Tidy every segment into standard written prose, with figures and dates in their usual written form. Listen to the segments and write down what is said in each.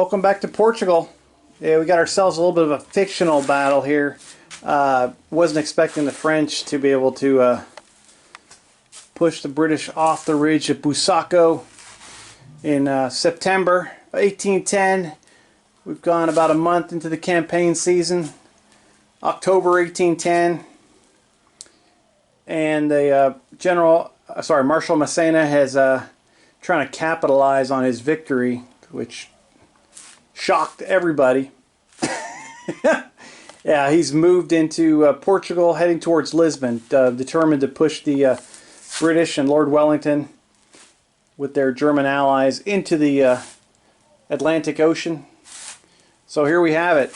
welcome back to Portugal. Yeah, we got ourselves a little bit of a fictional battle here. Wasn't expecting the French to be able to push the British off the ridge at Busaco in September 1810. We've gone about a month into the campaign season. October 1810, and the Marshal Massena has trying to capitalize on his victory, which shocked everybody. Yeah, he's moved into Portugal, heading towards Lisbon, determined to push the British and Lord Wellington with their German allies into the Atlantic Ocean. So here we have it.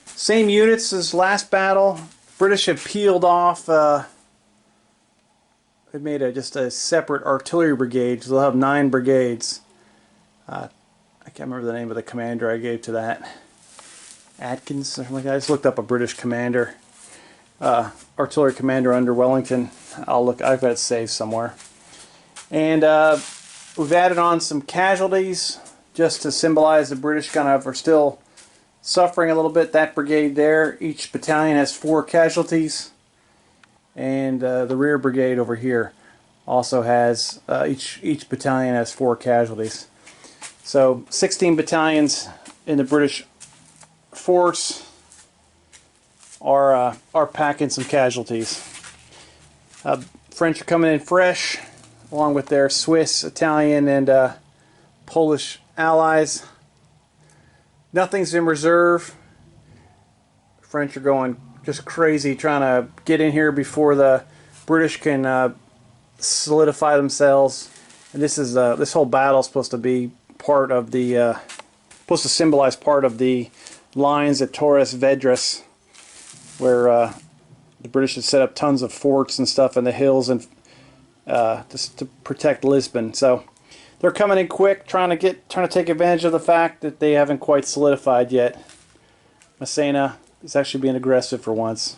Same units as last battle. British have peeled off. They made just a separate artillery brigade. So they'll have 9 brigades. I can't remember the name of the commander I gave to that. Atkins or something like that. I just looked up a British commander. Artillery commander under Wellington. I've got it saved somewhere. And we've added on some casualties just to symbolize the British kind of are still suffering a little bit. That brigade there, each battalion has 4 casualties, and the rear brigade over here also has each battalion has 4 casualties. So 16 battalions in the British force are packing some casualties. French are coming in fresh, along with their Swiss, Italian, and Polish allies. Nothing's in reserve. French are going just crazy trying to get in here before the British can solidify themselves. And this whole battle is supposed to be part of the supposed to symbolize part of the lines at Torres, Vedras, where the British had set up tons of forts and stuff in the hills and just to protect Lisbon. So they're coming in quick, trying to take advantage of the fact that they haven't quite solidified yet. Massena is actually being aggressive for once.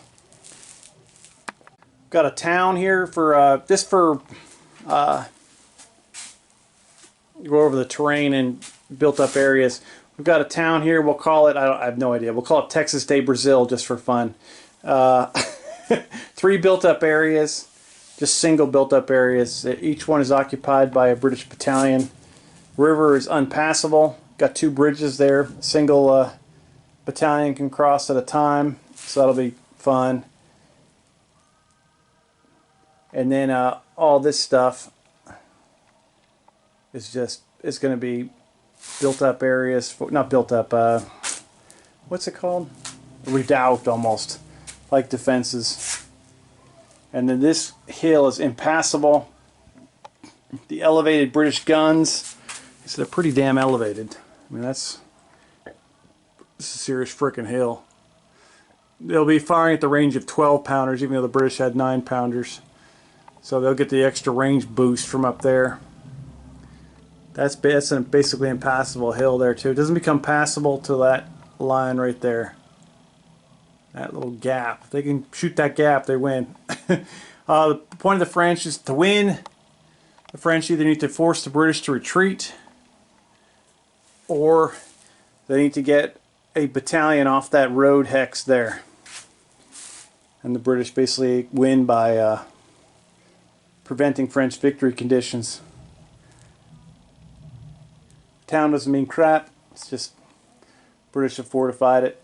Got a town here for go over the terrain and built up areas. We've got a town here. We'll call it, I have no idea. We'll call it Texas de Brazil just for fun. 3 built up areas. Just single built-up areas. Each one is occupied by a British battalion. River is unpassable. Got 2 bridges there. A single battalion can cross at a time, so that'll be fun. And then all this stuff is going to be built-up areas. Not built-up. What's it called? Redoubt, almost, like defenses. And then this hill is impassable. The elevated British guns, they're pretty damn elevated. I mean, this is a serious frickin' hill. They'll be firing at the range of 12-pounders, even though the British had 9-pounders. So they'll get the extra range boost from up there. That's a basically impassable hill there too. It doesn't become passable till that line right there. That little gap. If they can shoot that gap, they win. The point of the French is to win. The French either need to force the British to retreat, or they need to get a battalion off that road hex there. And the British basically win by preventing French victory conditions. Town doesn't mean crap. It's just British have fortified it.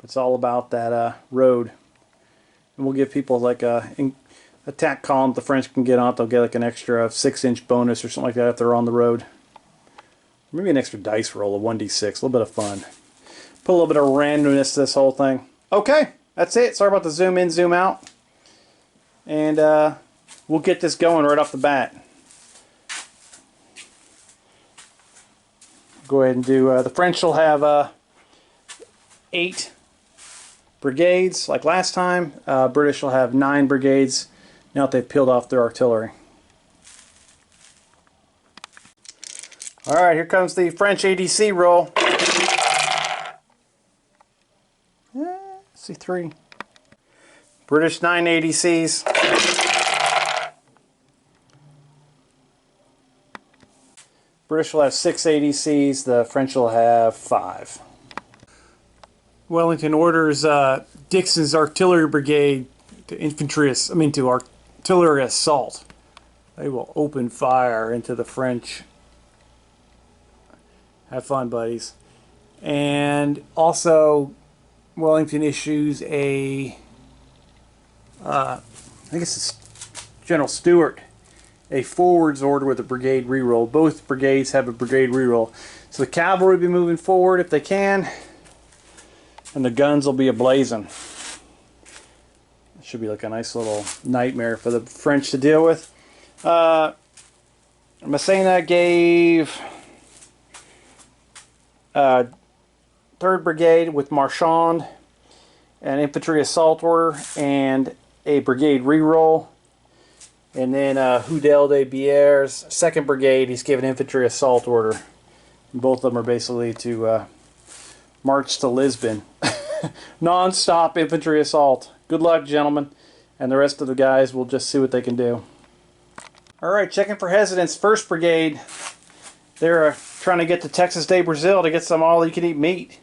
It's all about that road. And we'll give people like a attack column the French can get on. They'll get like an extra 6-inch bonus or something like that if they're on the road. Maybe an extra dice roll, a 1d6. A little bit of fun. Put a little bit of randomness to this whole thing. Okay, that's it. Sorry about the zoom in, zoom out. And we'll get this going right off the bat. Go ahead and do, the French will have 8 brigades like last time. British will have 9 brigades now that they've peeled off their artillery. Alright, here comes the French ADC roll. C3. British 9 ADCs. British will have 6 ADCs, the French will have 5. Wellington orders Dixon's artillery brigade to to artillery assault. They will open fire into the French. Have fun, buddies. And also, Wellington issues I think it's General Stewart, a forwards order with a brigade reroll. Both brigades have a brigade reroll. So the cavalry will be moving forward if they can, and the guns will be ablazing. It should be like a nice little nightmare for the French to deal with. Massena gave 3rd Brigade with Marchand an infantry assault order and a brigade reroll. And then Houdel de Bierre's 2nd Brigade, he's given infantry assault order. And both of them are basically to march to Lisbon. Non-stop infantry assault. Good luck, gentlemen. And the rest of the guys will just see what they can do. Alright, checking for hesitance. 1st Brigade, they're trying to get to Texas de Brazil to get some all-you-can-eat meat.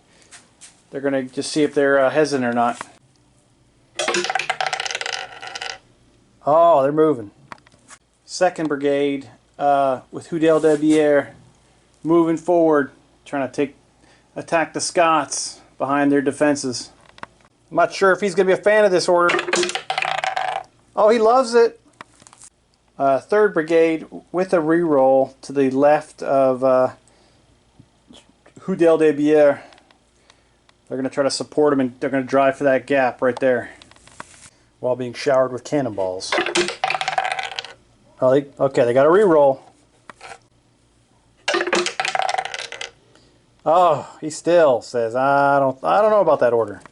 They're going to just see if they're hesitant or not. Oh, they're moving. 2nd Brigade with Houdel de Bierre moving forward, trying to attack the Scots behind their defenses. I'm not sure if he's going to be a fan of this order. Oh, he loves it. 3rd Brigade with a reroll to the left of Houdel de Bierre. They're going to try to support him, and they're going to drive for that gap right there while being showered with cannonballs. Oh, okay, they got a reroll. Oh, he still says, I don't know about that order.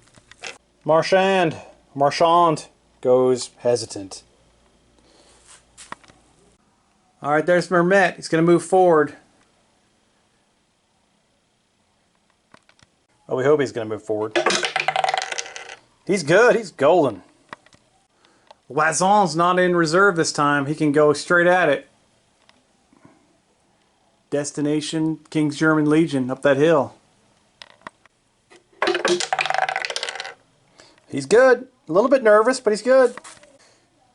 Marchand goes hesitant. All right, there's Mermet. He's going to move forward. Well, we hope he's going to move forward. He's good. He's golden. Wazon's not in reserve this time. He can go straight at it. Destination King's German Legion up that hill. He's good. A little bit nervous, but he's good.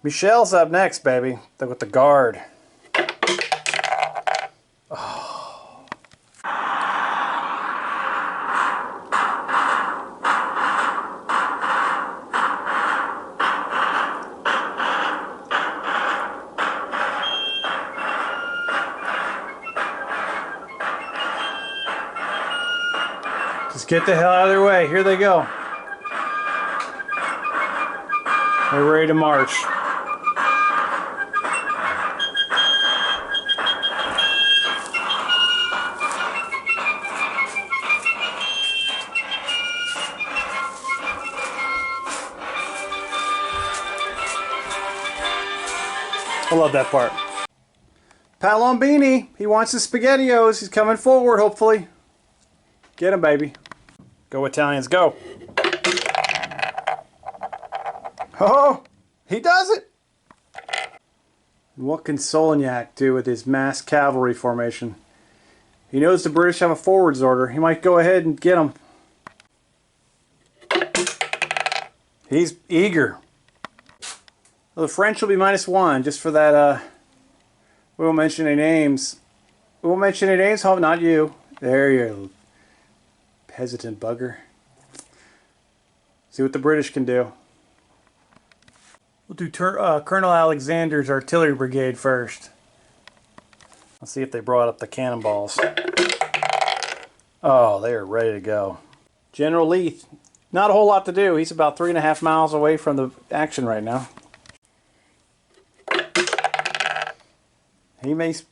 Michel's up next, baby. With the guard. Just get the hell out of their way. Here they go. They're ready to march. I love that part. Palombini, he wants his SpaghettiOs. He's coming forward, hopefully. Get him, baby. Go Italians, go. Oh, he does it. What can Solignac do with his mass cavalry formation? He knows the British have a forwards order. He might go ahead and get them. He's eager. Well, the French will be -1 just for that. We won't mention any names. We won't mention any names. Hope not you. There you hesitant bugger. See what the British can do. We'll do Colonel Alexander's artillery brigade first. Let's see if they brought up the cannonballs. Oh, they are ready to go. General Leith, not a whole lot to do. He's about 3.5 miles away from the action right now.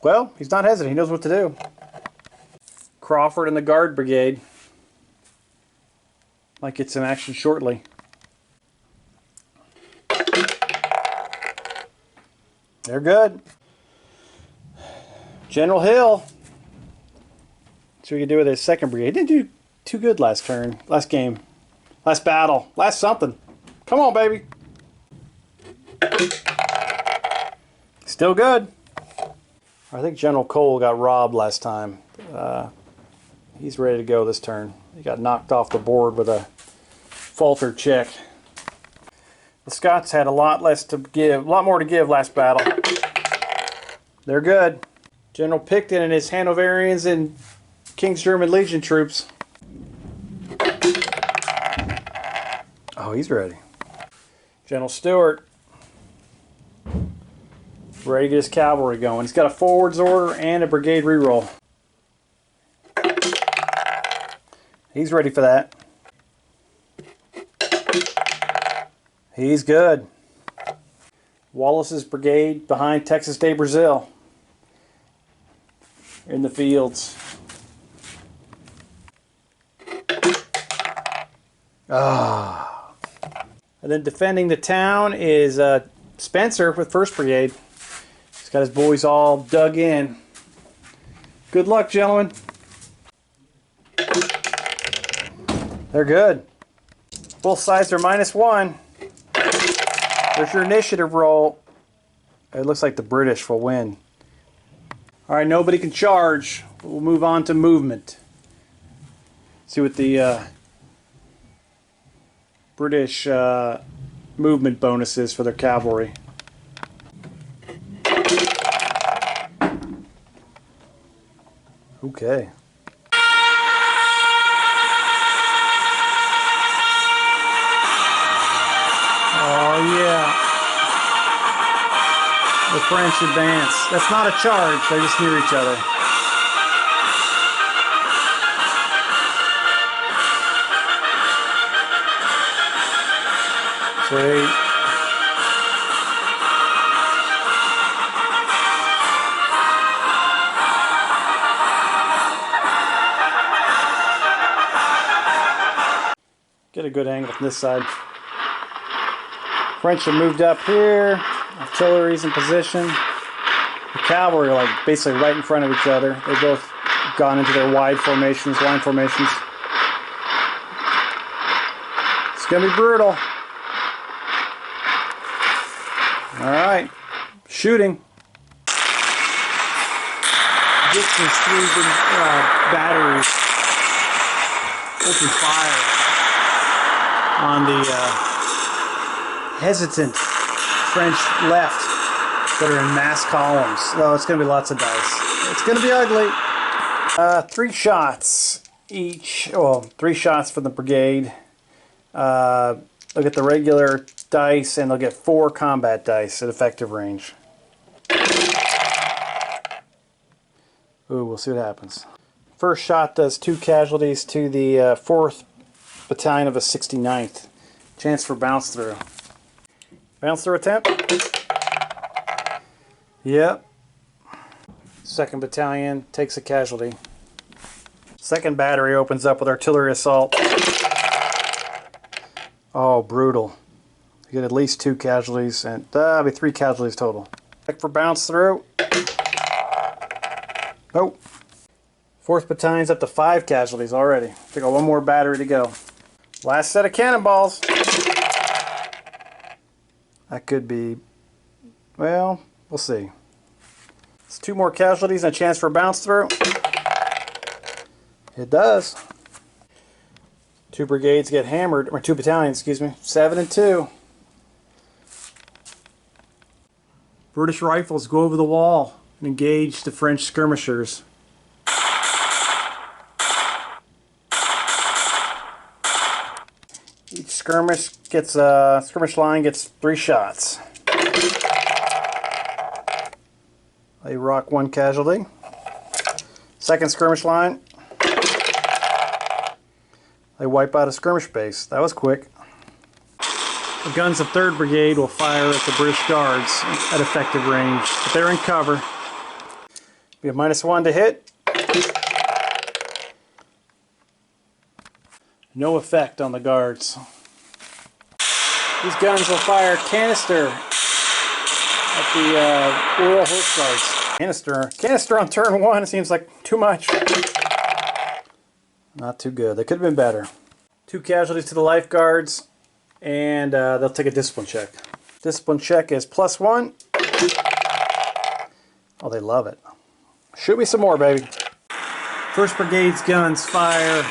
Well, he's not hesitant. He knows what to do. Crawford and the Guard Brigade might get some action shortly. They're good. General Hill. See what he can do with his 2nd Brigade. He didn't do too good last turn, last game, last battle, last something. Come on, baby. Still good. I think General Cole got robbed last time. He's ready to go this turn. He got knocked off the board with a falter check. The Scots had a lot more to give last battle. They're good. General Picton and his Hanoverians and King's German Legion troops. Oh, he's ready. General Stewart, ready to get his cavalry going. He's got a forwards order and a brigade reroll. He's ready for that. He's good. Wallace's brigade behind Texas de Brazil in the fields. And then defending the town is Spencer with 1st Brigade. He's got his boys all dug in. Good luck, gentlemen. They're good. Both sides are -1. There's your initiative roll. It looks like the British will win. Alright, nobody can charge. We'll move on to movement. See what the British movement bonus is for their cavalry. Okay. Oh yeah. The French advance. That's not a charge, they're just near each other. Sweet. Get a good angle from this side. French have moved up here. Artillery's in position. The cavalry are like basically right in front of each other. They both gone into their wide formations, line formations. It's gonna be brutal. Alright, shooting. Distance 3 batteries open fire on the hesitant French left that are in mass columns. Oh, it's going to be lots of dice. It's going to be ugly. 3 shots each. Well, 3 shots for the brigade. They'll get the regular dice, and they'll get 4 combat dice at effective range. Ooh, we'll see what happens. First shot does 2 casualties to the 4th Battalion of a 69th. Chance for bounce through. Bounce through attempt. Yep. 2nd Battalion takes a casualty. 2nd Battery opens up with artillery assault. Oh, brutal. You get at least 2 casualties, and that'll be 3 casualties total. Check for bounce through. Nope. 4th Battalion's up to 5 casualties already. They got 1 more battery to go. Last set of cannonballs. That could be, well, we'll see. It's 2 more casualties and a chance for a bounce through. It does. 2 brigades get hammered, or 2 battalions, excuse me. 7 and 2. British rifles go over the wall and engage the French skirmishers. Each skirmish line gets 3 shots. They rock 1 casualty. 2nd skirmish line. They wipe out a skirmish base. That was quick. The guns of 3rd Brigade will fire at the British Guards at effective range, but they're in cover. We have -1 to hit. No effect on the Guards. These guns will fire canister at the Royal Horse Guards. Canister on turn 1 seems like too much. Not too good. They could have been better. 2 casualties to the Life Guards, and they'll take a discipline check. Discipline check is +1. Oh, they love it. Shoot me some more, baby. 1st Brigade's guns fire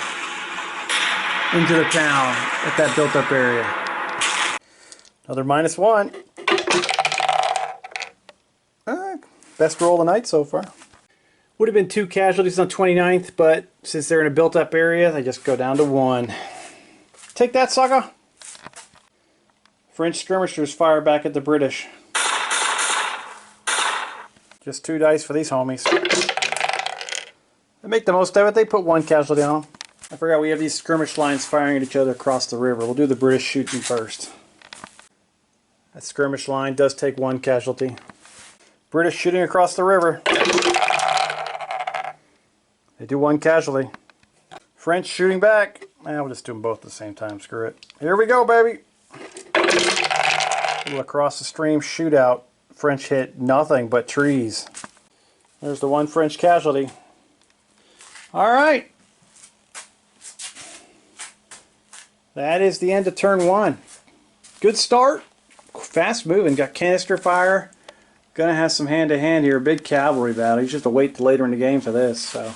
into the town at that built-up area. Another -1. Best roll of the night so far. Would have been 2 casualties on 29th, but since they're in a built-up area, they just go down to 1. Take that, sucker! French skirmishers fire back at the British. Just 2 dice for these homies. They make the most of it. They put 1 casualty on them. I forgot we have these skirmish lines firing at each other across the river. We'll do the British shooting first. That skirmish line does take 1 casualty. British shooting across the river. They do 1 casualty. French shooting back. We'll just do them both at the same time. Screw it. Here we go, baby. A little across the stream shootout. French hit nothing but trees. There's the 1 French casualty. All right. That is the end of turn 1. Good start. Fast moving. Got canister fire. Gonna have some hand-to-hand here. Big cavalry battle. You just have to wait till later in the game for this. So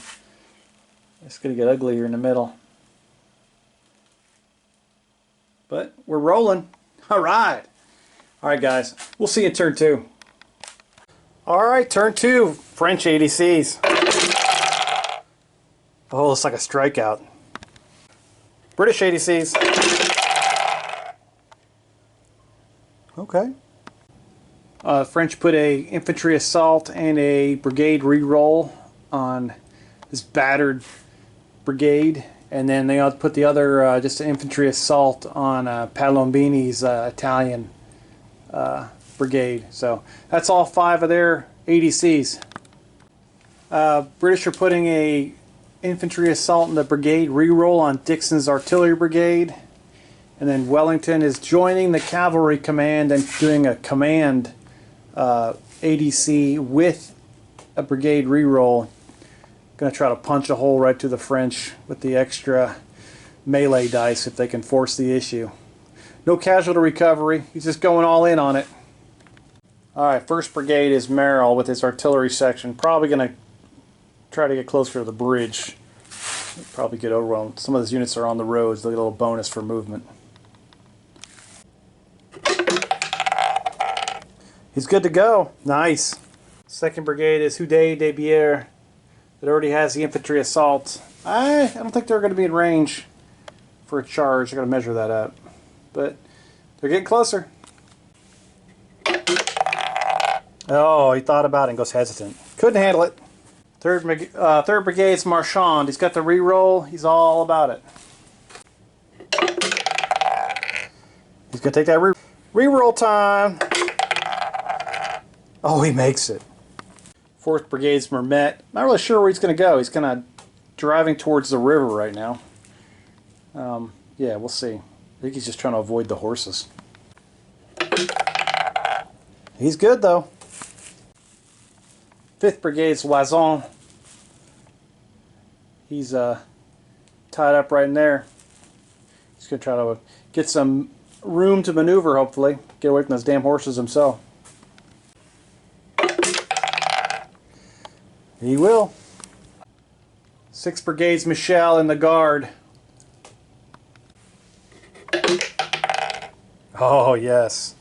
it's gonna get uglier in the middle. But we're rolling. All right. All right, guys. We'll see you in turn 2. All right, turn 2. French ADCs. Oh, looks like a strikeout. British ADCs. Okay. French put a infantry assault and a brigade reroll on this battered brigade, and then they put the other just an infantry assault on Palombini's Italian brigade. So that's all 5 of their ADCs. British are putting a infantry assault in the brigade reroll on Dixon's artillery brigade, and then Wellington is joining the cavalry command and doing a command ADC with a brigade reroll. Going to try to punch a hole right to the French with the extra melee dice if they can force the issue. No casualty recovery. He's just going all in on it. Alright, 1st Brigade is Merrill with his artillery section. Probably going to try to get closer to the bridge. Probably get overwhelmed. Some of those units are on the roads. They'll get a little bonus for movement. He's good to go. Nice. 2nd Brigade is Houdet de Bière. It already has the infantry assault. I don't think they're going to be in range for a charge. I got to measure that up. But they're getting closer. Oh, he thought about it and goes hesitant. Couldn't handle it. 3rd Brigade's Marchand. He's got the reroll. He's all about it. He's going to take that reroll time. Oh, he makes it. 4th Brigade's Mermet. Not really sure where he's going to go. He's kind of driving towards the river right now. Yeah, we'll see. I think he's just trying to avoid the horses. He's good, though. 5th Brigade's Loison. He's tied up right in there. He's going to try to get some room to maneuver, hopefully. Get away from those damn horses himself. He will. 6th Brigade's Michel in the guard. Oh, yes.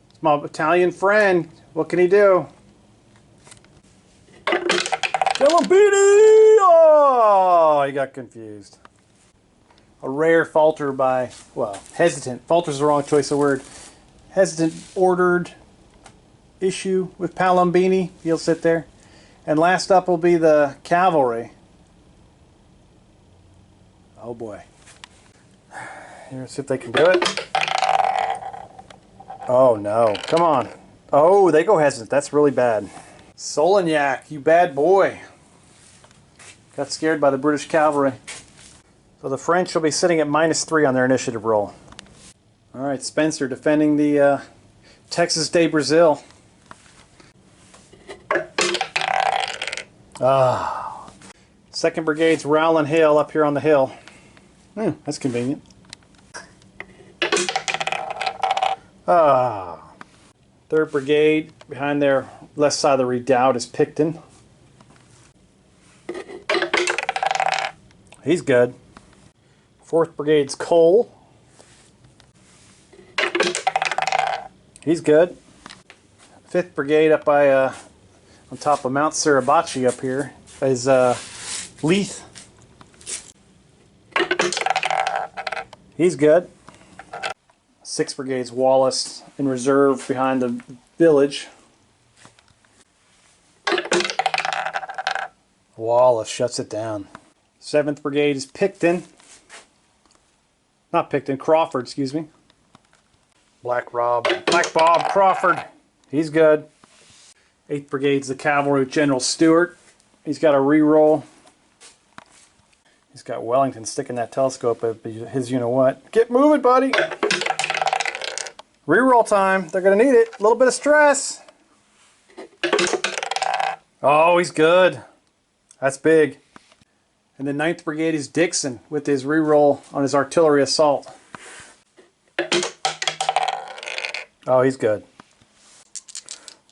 It's my Italian friend. What can he do? Gallopini! Oh, he got confused. A rare falter by, well, hesitant. Falter's the wrong choice of word. Hesitant ordered issue with Palombini. He'll sit there. And last up will be the cavalry. Oh boy. Here, see if they can do it. Oh no. Come on. Oh, they go hesitant. That's really bad. Solignac, you bad boy. Got scared by the British cavalry. So the French will be sitting at -3 on their initiative roll. Alright, Spencer defending the Texas de Brazil. Ah, 2nd Brigade's Rowland Hill up here on the hill. That's convenient. Ah, 3rd Brigade, behind their left side of the redoubt, is Picton. He's good. 4th Brigade's Cole. He's good. 5th Brigade up by on top of Mount Suribachi up here is Leith. He's good. 6th Brigade's Wallace in reserve behind the village. Wallace shuts it down. 7th Brigade is Picton. Not Picton, Crawford, excuse me. Black Bob Crawford. He's good. 8th Brigade's the Cavalry with General Stewart. He's got a reroll. He's got Wellington sticking that telescope at his you-know-what. Get moving, buddy! Reroll time. They're going to need it. A little bit of stress. Oh, he's good. That's big. And the 9th Brigade is Dixon with his reroll on his artillery assault. Oh, he's good.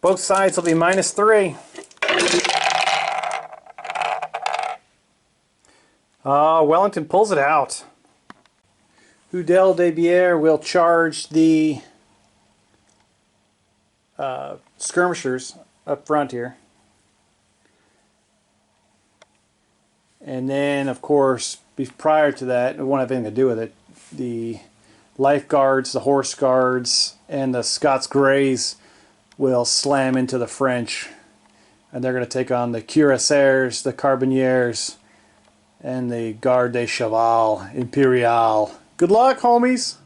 Both sides will be -3. Wellington pulls it out. Houdel de Bière will charge the skirmishers up front here. And then, of course, prior to that, it won't have anything to do with it, the Life Guards, the Horse Guards, and the Scots Greys will slam into the French. And they're going to take on the Cuirassiers, the Carbineers, and the Garde des Cheval Imperial. Good luck, homies!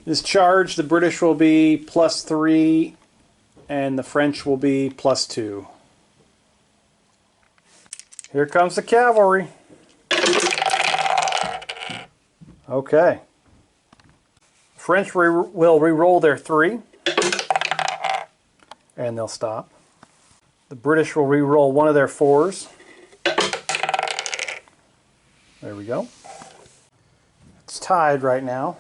This charge, the British will be +3, and the French will be +2. Here comes the cavalry. Okay. French will re-roll their 3, and they'll stop. The British will re-roll one of their 4s. There we go. It's tied right now.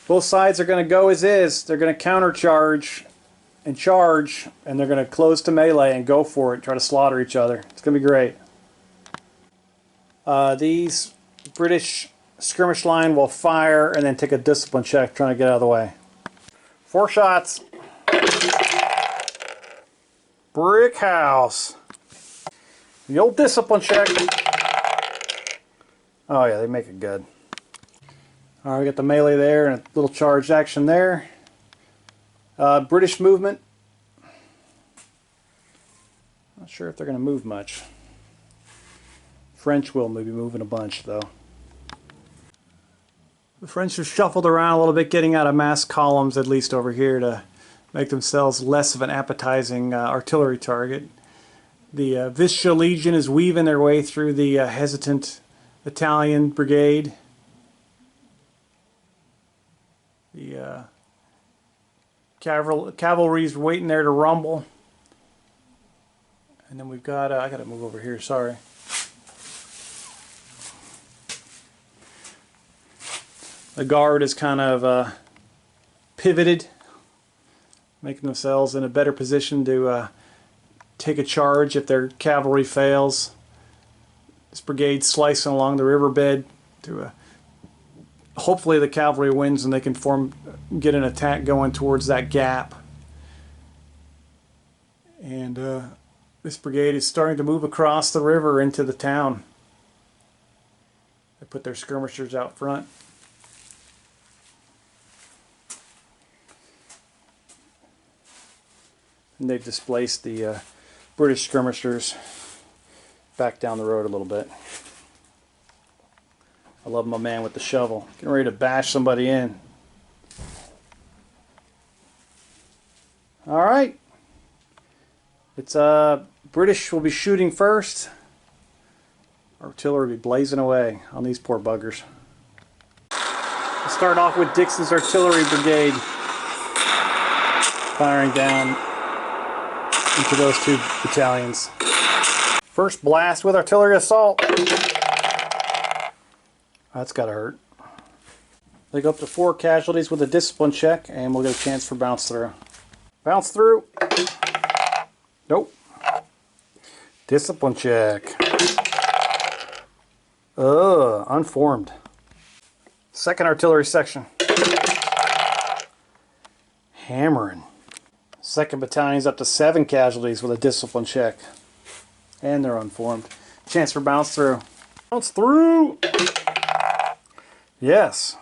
Both sides are going to go as is. They're going to countercharge and charge, and they're going to close to melee and go for it, try to slaughter each other. It's going to be great. These British skirmish line will fire and then take a discipline check trying to get out of the way. 4 shots. Brick house. The old discipline check. Oh yeah, they make it good. Alright, we got the melee there and a little charged action there. British movement. Not sure if they're going to move much. French will maybe moving a bunch though. The French have shuffled around a little bit, getting out of mass columns at least over here to make themselves less of an appetizing artillery target. The Vistula Legion is weaving their way through the hesitant Italian brigade. The cavalry's waiting there to rumble. And then we've got, I gotta move over here, sorry. The guard is kind of pivoted, making themselves in a better position to take a charge if their cavalry fails. This brigade's slicing along the riverbed to hopefully the cavalry wins and they can get an attack going towards that gap. And this brigade is starting to move across the river into the town. They put their skirmishers out front. And they've displaced the British skirmishers back down the road a little bit. I love my man with the shovel. Getting ready to bash somebody in. Alright. It's British will be shooting first. Artillery will be blazing away on these poor buggers. We'll start off with Dixon's artillery brigade firing down into those 2 battalions. First blast with artillery assault. That's gotta hurt. They go up to 4 casualties with a discipline check, and we'll get a chance for bounce through. Bounce through. Nope. Discipline check. Unformed. Second artillery section. Hammering. Second battalion's up to 7 casualties with a discipline check. And they're unformed. Chance for bounce through. Bounce through! Yes.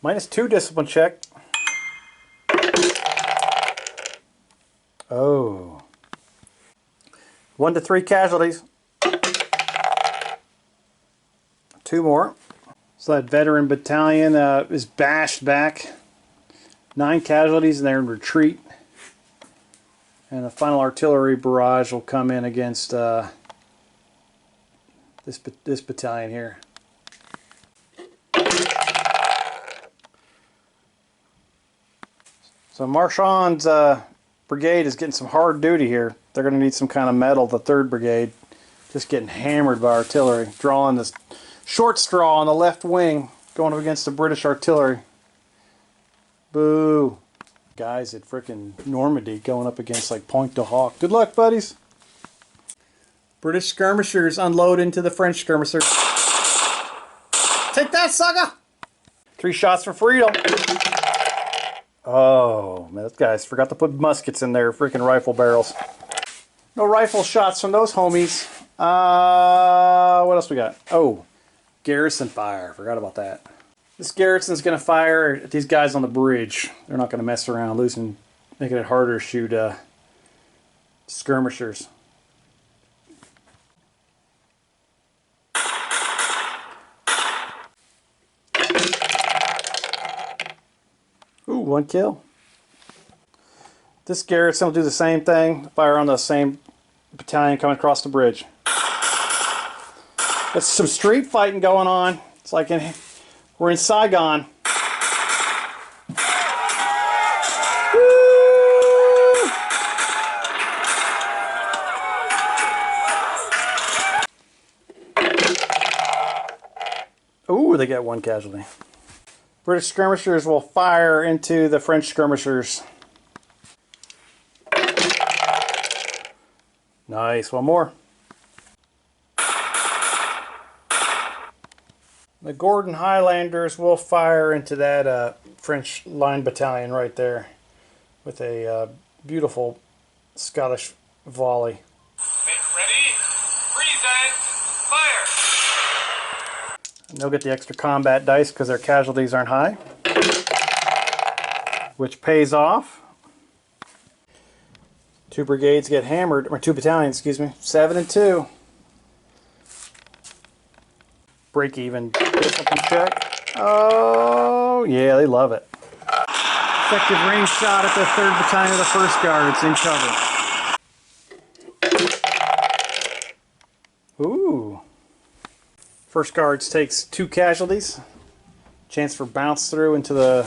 -2 discipline check. Oh. 1 to 3 casualties. 2 more. So that veteran battalion is bashed back. 9 casualties and they're in retreat. And the final artillery barrage will come in against this battalion here. So Marchand's brigade is getting some hard duty here. They're going to need some kind of metal. The 3rd Brigade just getting hammered by artillery. Drawing this short straw on the left wing, going up against the British artillery. Boo. Guys at frickin' Normandy going up against like Pointe du Hoc. Good luck, buddies. British skirmishers unload into the French skirmishers. Take that, sucker! 3 shots for freedom. Oh, man, those guys forgot to put muskets in their freaking rifle barrels. No rifle shots from those homies. What else we got? Oh, garrison fire. Forgot about that. This garrison's going to fire at these guys on the bridge. They're not going to mess around, making it harder to shoot skirmishers. Ooh, 1 kill. This garrison will do the same thing. Fire on the same battalion coming across the bridge. There's some street fighting going on. It's like we're in Saigon. Woo! Ooh, they got 1 casualty. British skirmishers will fire into the French skirmishers. Nice, 1 more. The Gordon Highlanders will fire into that French line battalion right there with a beautiful Scottish volley. Ready, present, fire! And they'll get the extra combat dice because their casualties aren't high, which pays off. 2 brigades get hammered, or 2 battalions, excuse me, 7 and 2. Break even discipline check. Oh, yeah, they love it. Effective range shot at the 3rd Battalion of the 1st Guards in cover. Ooh. 1st Guards takes 2 casualties. Chance for bounce through into the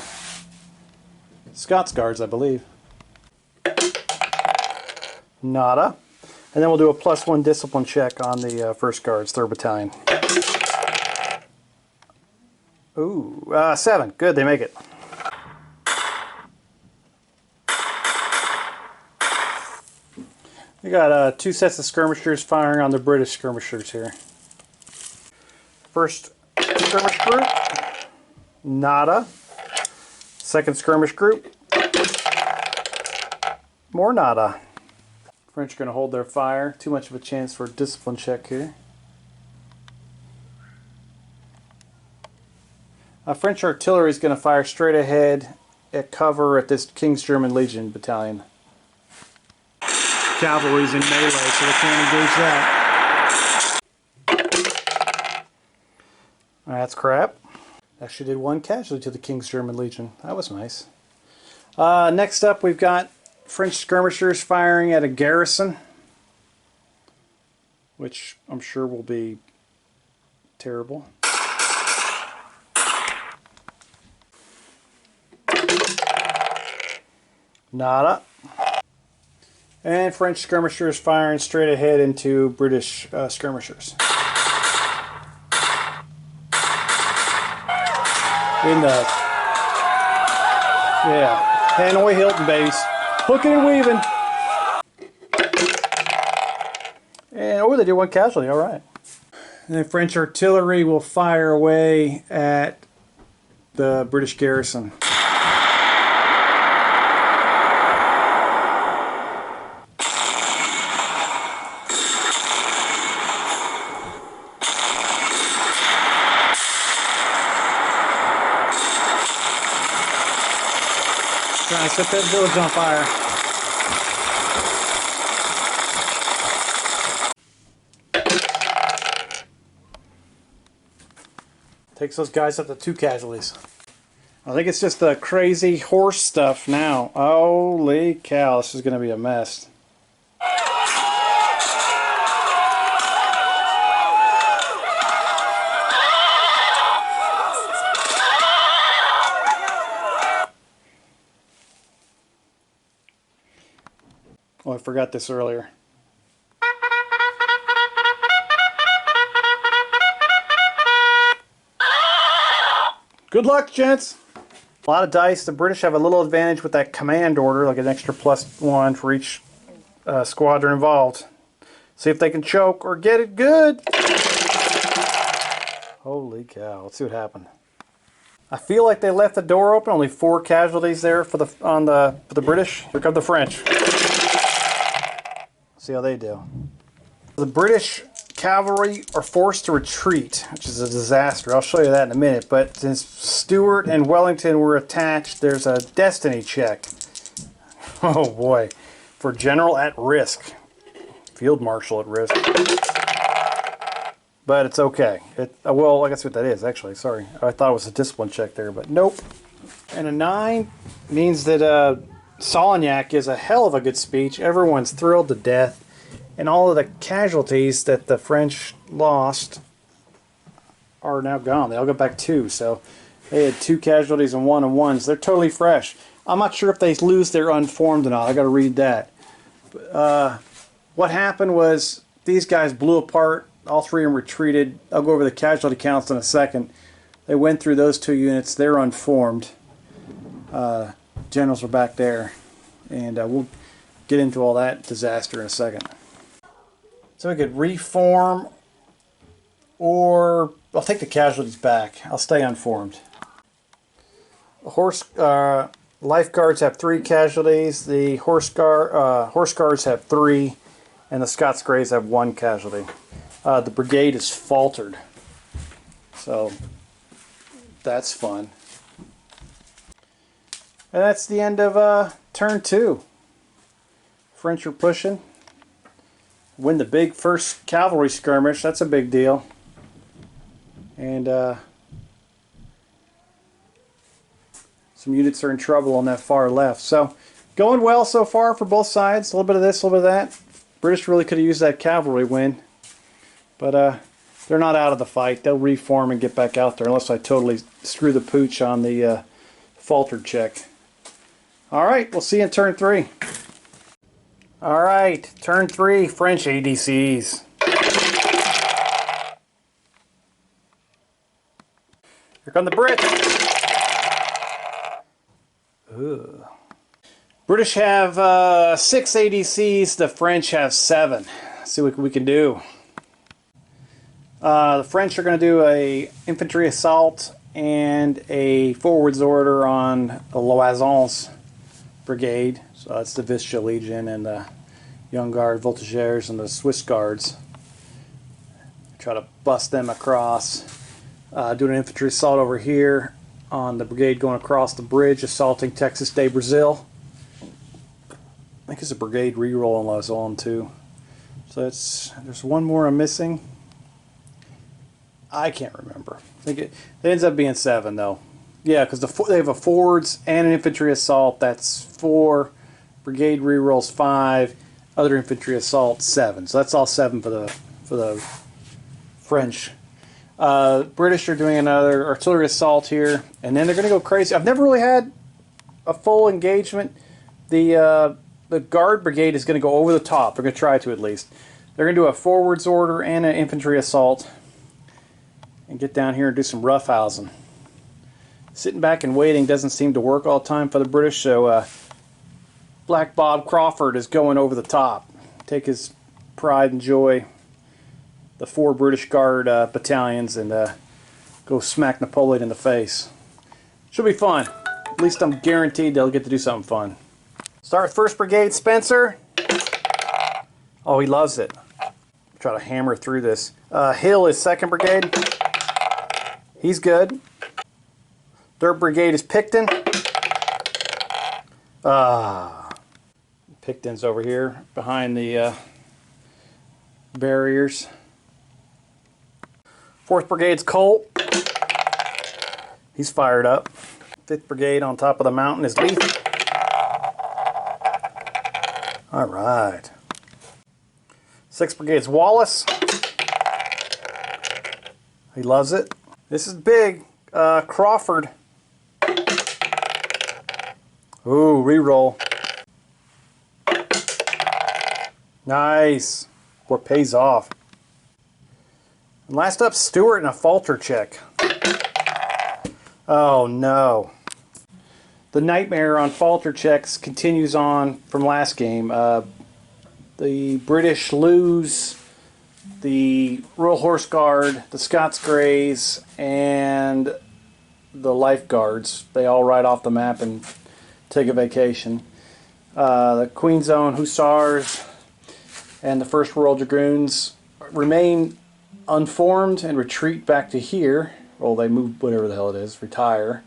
Scots Guards, I believe. Nada. And then we'll do a +1 discipline check on the 1st Guards, 3rd Battalion. Ooh, 7. Good, they make it. We got 2 sets of skirmishers firing on the British skirmishers here. 1st skirmish group, nada. 2nd skirmish group, more nada. French are going to hold their fire. Too much of a chance for a discipline check here. French artillery is going to fire straight ahead at cover at this King's German Legion battalion. Cavalry's in melee, so they can't engage that. That's crap. Actually did 1 casualty to the King's German Legion. That was nice. Next up we've got French skirmishers firing at a garrison, which I'm sure will be terrible. Nada. And French skirmishers firing straight ahead into British skirmishers. in the, yeah, Hanoi Hilton base. Hooking and weaving. And, oh, they did one casualty, all right. And then French artillery will fire away at the British garrison. Trying to set that village on fire. Takes those guys up to 2 casualties. I think it's just the crazy horse stuff now. Holy cow, this is going to be a mess. Oh, I forgot this earlier. Good luck, gents. A lot of dice. The British have a little advantage with that command order, like an extra +1 for each squadron involved. See if they can choke or get it good. Holy cow! Let's see what happened. I feel like they left the door open. Only 4 casualties there for the British. Here come the French. See how they do. The British cavalry are forced to retreat, which is a disaster. I'll show you that in a minute. But since Stuart and Wellington were attached, there's a destiny check. Oh boy. For general at risk. Field marshal at risk. But it's okay. Well, I guess what that is, actually. Sorry. I thought it was a discipline check there, but nope. And a 9 means that Solignac is a hell of a good speech. Everyone's thrilled to death. And all of the casualties that the French lost are now gone. They all got back 2. So they had 2 casualties and 1 and 1s. They're totally fresh. I'm not sure if they lose their unformed or not. I got to read that. What happened was these guys blew apart. All 3 of them retreated. I'll go over the casualty counts in a second. They went through those 2 units. They're unformed. Generals are back there. And we'll get into all that disaster in a second. So we could reform, or I'll take the casualties back. I'll stay unformed. Lifeguards have 3 casualties. The horse guards have 3, and the Scots Greys have 1 casualty. The brigade is faltered, so that's fun. And that's the end of turn 2. French are pushing. Win the big first cavalry skirmish. That's a big deal. And some units are in trouble on that far left. So going well so far for both sides. A little bit of this, a little bit of that. British really could have used that cavalry win. But they're not out of the fight. They'll reform and get back out there unless I totally screw the pooch on the faltered check. Alright, we'll see you in turn 3. Alright, turn 3, French ADCs. Here come the Brits. Ugh. British have 6 ADCs, the French have 7. Let's see what we can do. The French are going to do a infantry assault and a forwards order on the Loison's brigade. So that's the Vistula Legion and the Young Guard, Voltigeurs, and the Swiss Guards. Try to bust them across. Doing an infantry assault over here on the brigade going across the bridge, assaulting Texas de Brazil. I think it's a brigade reroll on Lausanne too. So there's one more I'm missing. I can't remember. I think it ends up being 7 though. Yeah, because they have a forwards and an infantry assault. That's 4. Brigade rerolls 5. Other infantry assault 7. So that's all 7 for the French. British are doing another artillery assault here, and then they're going to go crazy. I've never really had a full engagement. The Guard Brigade is going to go over the top. They're going to try to at least. They're going to do a forwards order and an infantry assault, and get down here and do some roughhousing. Sitting back and waiting doesn't seem to work all the time for the British, so Black Bob Crawford is going over the top. Take his pride and joy, the 4 British Guard battalions, and go smack Napoleon in the face. Should be fun. At least I'm guaranteed they'll get to do something fun. Start with 1st Brigade, Spencer. Oh, he loves it. Try to hammer through this. Hill is 2nd Brigade. He's good. 3rd Brigade is Picton. Picton's over here behind the barriers. 4th Brigade's Colt. He's fired up. 5th Brigade on top of the mountain is Leith. All right. 6th Brigade's Wallace. He loves it. This is big. Crawford. Ooh, reroll. Nice. What pays off. And last up, Stewart in a falter check. Oh no. The nightmare on falter checks continues on from last game. The British lose the Royal Horse Guard, the Scots Greys, and the Life Guards. They all ride off the map and take a vacation. The Queen's Own Hussars and the 1st Royal Dragoons remain unformed and retreat back to here. Well, they move, whatever the hell it is, retire.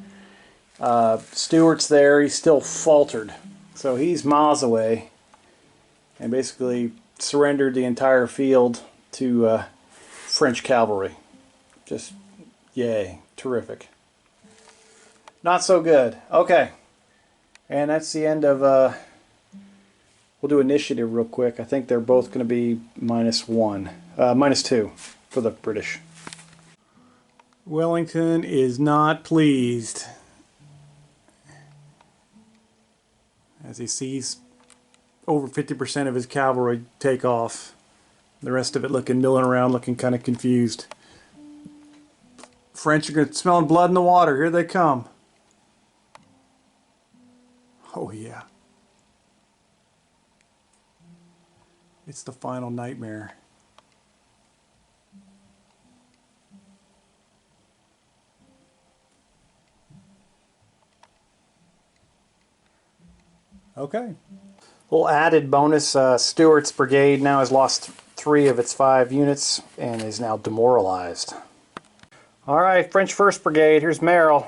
Stewart's there. He's still faltered. So he's miles away and basically surrendered the entire field to French cavalry. Just, yay. Terrific. Not so good. Okay. And that's the end of... we'll do initiative real quick. I think they're both going to be -1. -2 for the British. Wellington is not pleased as he sees over 50% of his cavalry take off. The rest of it milling around, looking kind of confused. French are going to smell blood in the water. Here they come. Oh yeah. It's the final nightmare. Okay. Little added bonus, Stewart's brigade now has lost 3 of its 5 units and is now demoralized. Alright, French 1st Brigade, here's Merrill.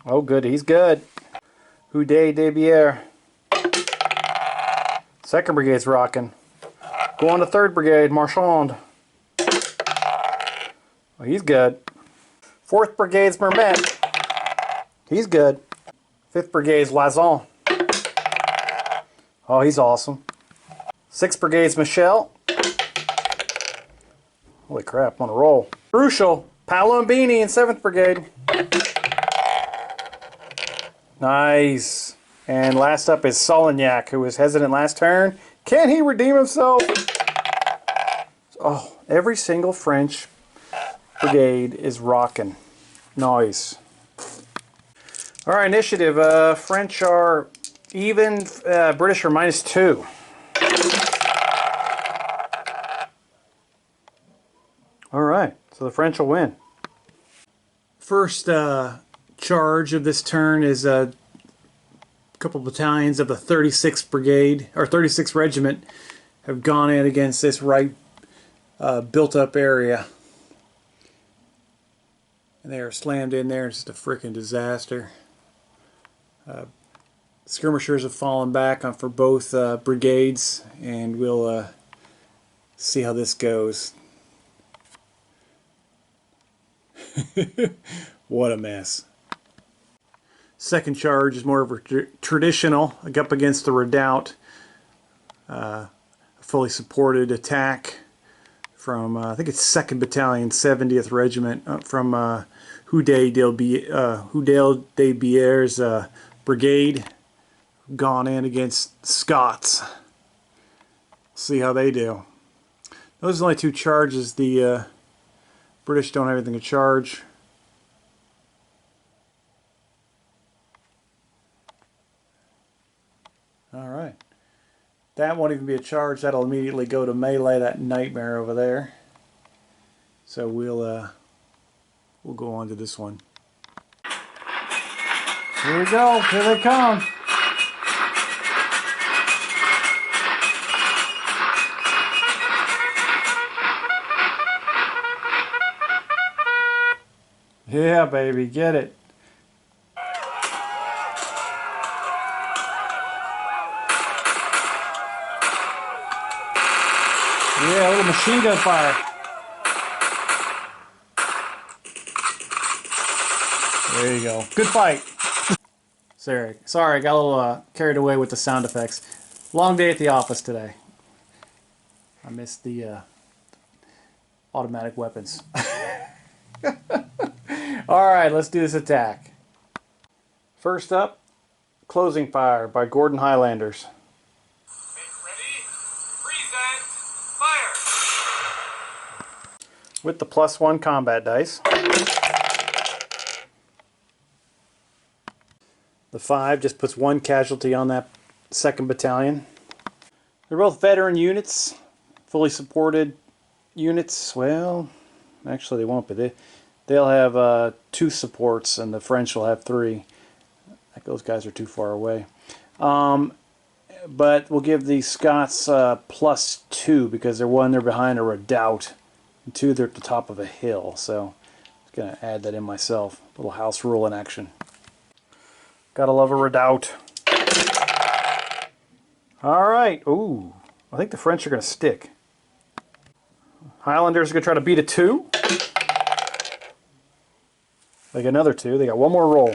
Oh good, he's good. Houdet de Bière. 2nd Brigade's rocking. Go on to 3rd Brigade, Marchand. Oh, he's good. 4th Brigade's Mermet. He's good. 5th Brigade's Lazon. Oh, he's awesome. 6th Brigade's Michel. Holy crap, I'm on a roll. Crucial, Palombini in 7th Brigade. Nice. And last up is Solignac, who was hesitant last turn. Can he redeem himself? Oh, every single French brigade is rocking. Nice. Alright, initiative. French are even, British are -2. Alright, so the French will win. First charge of this turn is a couple battalions of the 36th Brigade, or 36th Regiment, have gone in against this right built up area. And they are slammed in there. It's just a freaking disaster. Skirmishers have fallen back for both brigades, and we'll see how this goes. What a mess. Second charge is more of a traditional, up against the redoubt. A fully supported attack from, I think it's 2nd Battalion, 70th Regiment, from Houdet de Bière's brigade, gone in against Scots. See how they do. Those are the only 2 charges. The British don't have anything to charge. Alright. That won't even be a charge. That'll immediately go to melee, that nightmare over there. So we'll go on to this one. Here we go. Here they come. Yeah, baby, get it. Yeah, a little machine gun fire. There you go. Good fight. Sorry, I got a little carried away with the sound effects. Long day at the office today. I missed the automatic weapons. Alright, let's do this attack. First up, Closing Fire by Gordon Highlanders. Make ready. Present. Fire. With the +1 combat dice. The 5 just puts 1 casualty on that 2nd battalion. They're both veteran units, fully supported units. Well, actually they won't be. They'll have 2 supports and the French will have 3. Those guys are too far away. But we'll give the Scots +2 because they're behind a redoubt. And 2, they're at the top of a hill. So I'm going to add that in myself. A little house rule in action. Gotta love a redoubt. Alright. Ooh. I think the French are going to stick. Highlanders are going to try to beat a 2. They got another 2. They got one more roll.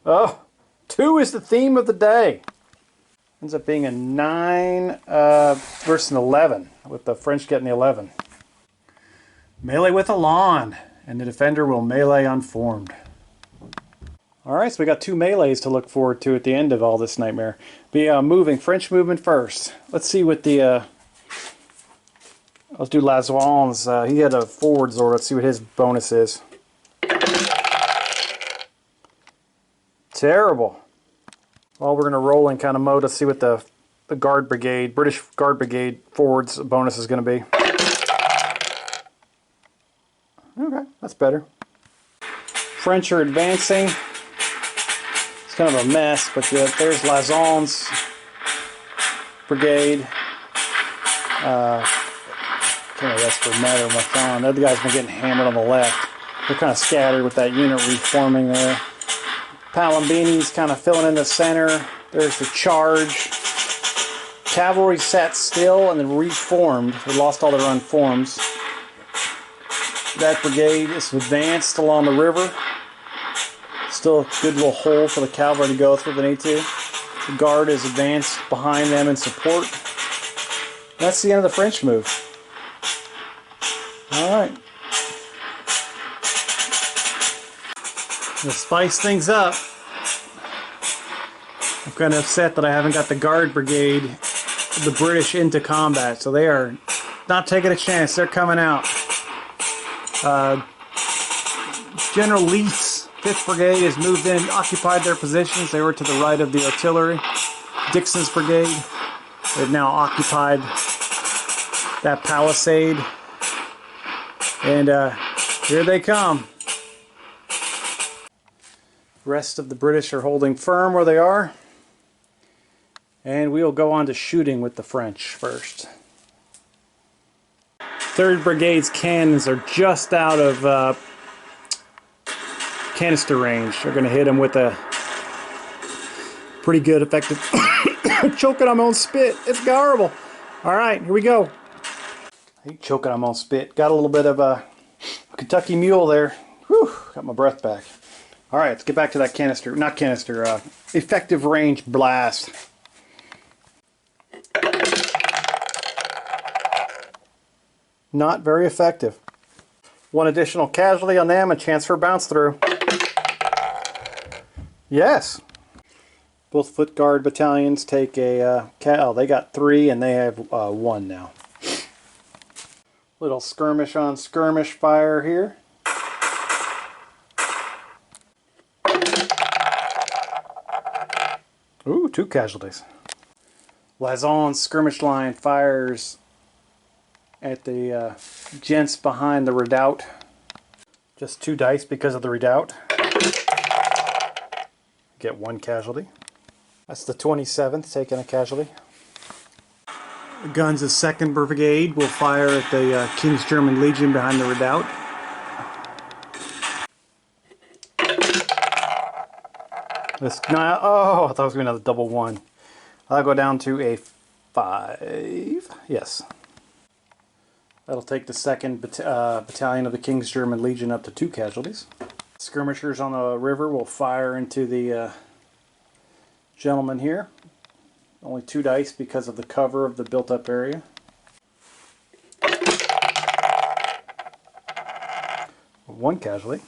Oh, 2 is the theme of the day. Ends up being a 9 versus an 11, with the French getting the 11. Melee with a lawn, and the defender will melee unformed. Alright, so we got 2 melees to look forward to at the end of all this nightmare. Be moving, French movement first. Let's see what the... let's do Lazoin's. He had a forward Zord. Let's see what his bonus is. Terrible. Well, we're going to roll in kind of mode to see what the Guard Brigade, British Guard Brigade forwards bonus is going to be. Okay, that's better. French are advancing. It's kind of a mess, but there's Lazon's Brigade. Can't rest for Matter of Mathon. The other guy's been getting hammered on the left. They're kind of scattered with that unit reforming there. Palambini's kind of filling in the center. There's the charge. Cavalry sat still and then reformed. They lost all their unforms. That brigade is advanced along the river. Still a good little hole for the cavalry to go through if they need to. The guard is advanced behind them in support. That's the end of the French move. Alright. To spice things up, I'm kind of upset that I haven't got the Guard Brigade, the British, into combat. So they are not taking a chance. They're coming out. General Leith's 5th Brigade has moved in, occupied their positions. They were to the right of the artillery. Dixon's Brigade, they've now occupied that palisade. And here they come. The rest of the British are holding firm where they are. And we'll go on to shooting with the French first. 3rd Brigade's cannons are just out of canister range. They're going to hit them with a pretty good, effective... choking on my own spit. It's horrible. Alright, here we go. I hate choking on my own spit. Got a little bit of a Kentucky Mule there. Whew, got my breath back. Alright, let's get back to that canister. Not canister, effective range blast. Not very effective. 1 additional casualty on them, a chance for a bounce through. Yes. Both foot guard battalions take a... oh, they got 3 and they have 1 now. Little skirmish on skirmish fire here. Ooh, 2 casualties. Lazon's skirmish line fires at the gents behind the redoubt. Just 2 dice because of the redoubt. Get 1 casualty. That's the 27th taking a casualty. The guns of 2nd Brigade will fire at the King's German Legion behind the redoubt. This, oh, I thought it was going to be another double 1. I'll go down to a 5. Yes. That'll take the 2nd Battalion of the King's German Legion up to 2 casualties. Skirmishers on the river will fire into the gentleman here. Only 2 dice because of the cover of the built-up area. One casualty.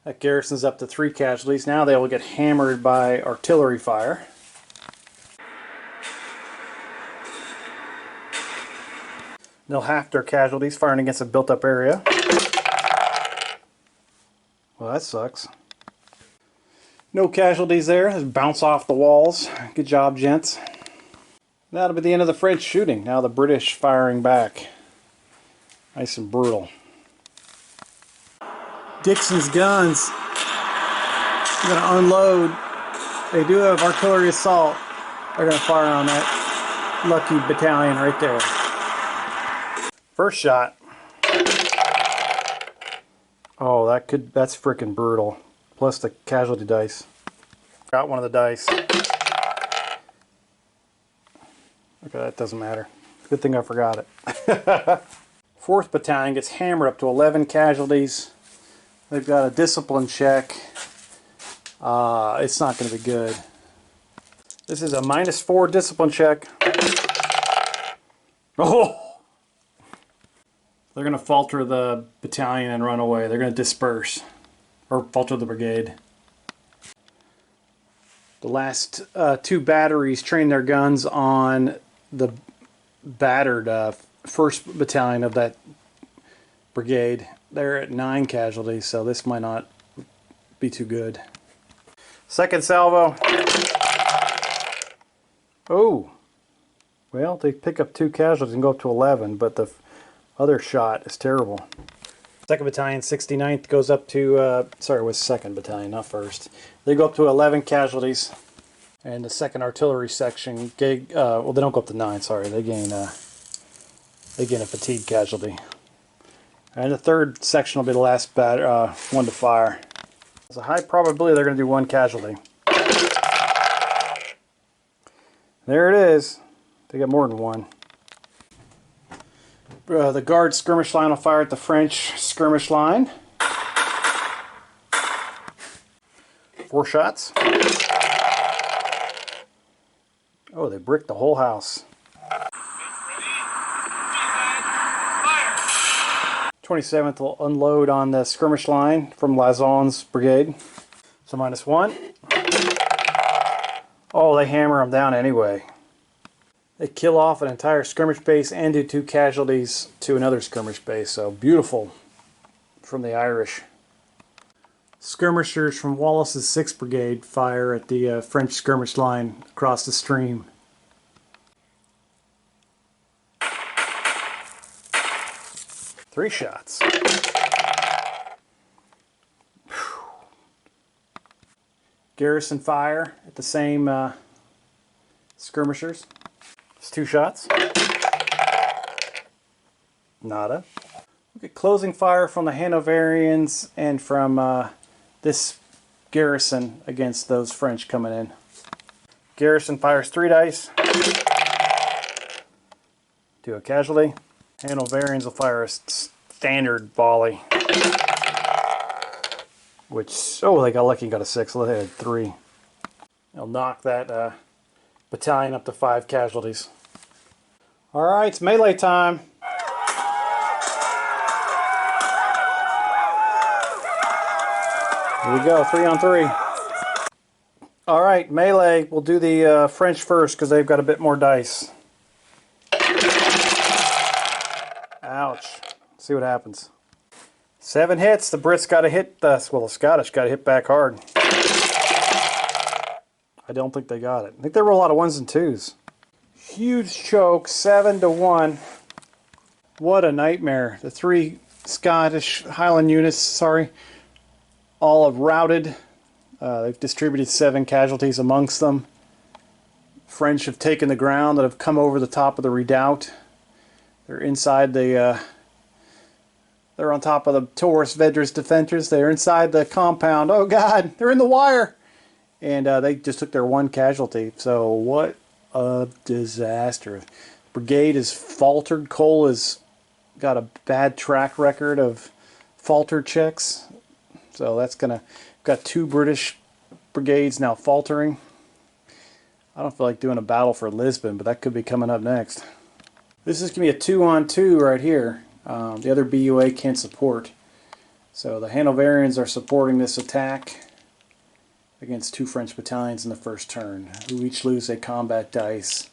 That garrison's up to 3 casualties. Now they will get hammered by artillery fire. They'll half their casualties firing against a built-up area. Well, that sucks. No casualties there. Just bounce off the walls. Good job, gents. That'll be the end of the French shooting. Now the British firing back. Nice and brutal. Dixon's guns. I'm going to unload. They do have artillery assault. They're going to fire on that lucky battalion right there. First shot. Oh, that's freaking brutal. Plus the casualty dice. Got one of the dice. Okay, that doesn't matter. Good thing I forgot it. 4th Battalion gets hammered up to 11 casualties. They've got a discipline check. It's not going to be good. This is a -4 discipline check. Oh! They're going to falter the battalion and run away. They're going to disperse. Or falter the brigade. The last 2 batteries train their guns on the battered 1st Battalion of that brigade. They're at 9 casualties, so this might not be too good. 2nd salvo. Oh! Well, they pick up 2 casualties and go up to 11, but the other shot is terrible. 2nd Battalion, 69th goes up to, sorry, it was 2nd Battalion, not 1st. They go up to 11 casualties. And the 2nd Artillery Section, well, they don't go up to 9, sorry. They gain a fatigue casualty. And the 3rd Section will be the last one to fire. There's a high probability they're going to do 1 casualty. There it is. They got more than 1. The Guard skirmish line will fire at the French skirmish line. 4 shots. Oh, they bricked the whole house. 27th will unload on the skirmish line from Lazon's brigade. So -1. Oh, they hammer them down anyway. They kill off an entire skirmish base and do 2 casualties to another skirmish base. So beautiful from the Irish. Skirmishers from Wallace's 6th Brigade fire at the French skirmish line across the stream. Three shots. Garrison fire at the same skirmishers. It's 2 shots. Nada. Look at closing fire from the Hanoverians and from this garrison against those French coming in. Garrison fires 3 dice. Do a casualty. Hanoverians will fire a standard volley. Which, oh, they got lucky and got a 6, so they had 3. They'll knock that battalion up to 5 casualties. Alright, it's melee time. Here we go, 3 on 3. Alright, melee. We'll do the French first because they've got a bit more dice. Ouch. Let's see what happens. 7 hits. The Brits got to hit, well, the Scottish got to hit back hard. I don't think they got it. I think there were a lot of 1s and 2s. Huge choke, 7-1. What a nightmare. The 3 Scottish Highland units, sorry, all have routed. They've distributed 7 casualties amongst them. French have taken the ground that have come over the top of the redoubt. They're inside the... they're on top of the Torres Vedras defenders. They're inside the compound. Oh God, they're in the wire! And they just took their 1 casualty. So what a disaster. Brigade is faltered. Cole has got a bad track record of falter checks. So that's gonna... Got 2 British brigades now faltering. I don't feel like doing a battle for Lisbon, but that could be coming up next. This is going to be a 2-on-2 right here. The other BUA can't support. So the Hanoverians are supporting this attack against 2 French battalions in the first turn, who each lose a combat dice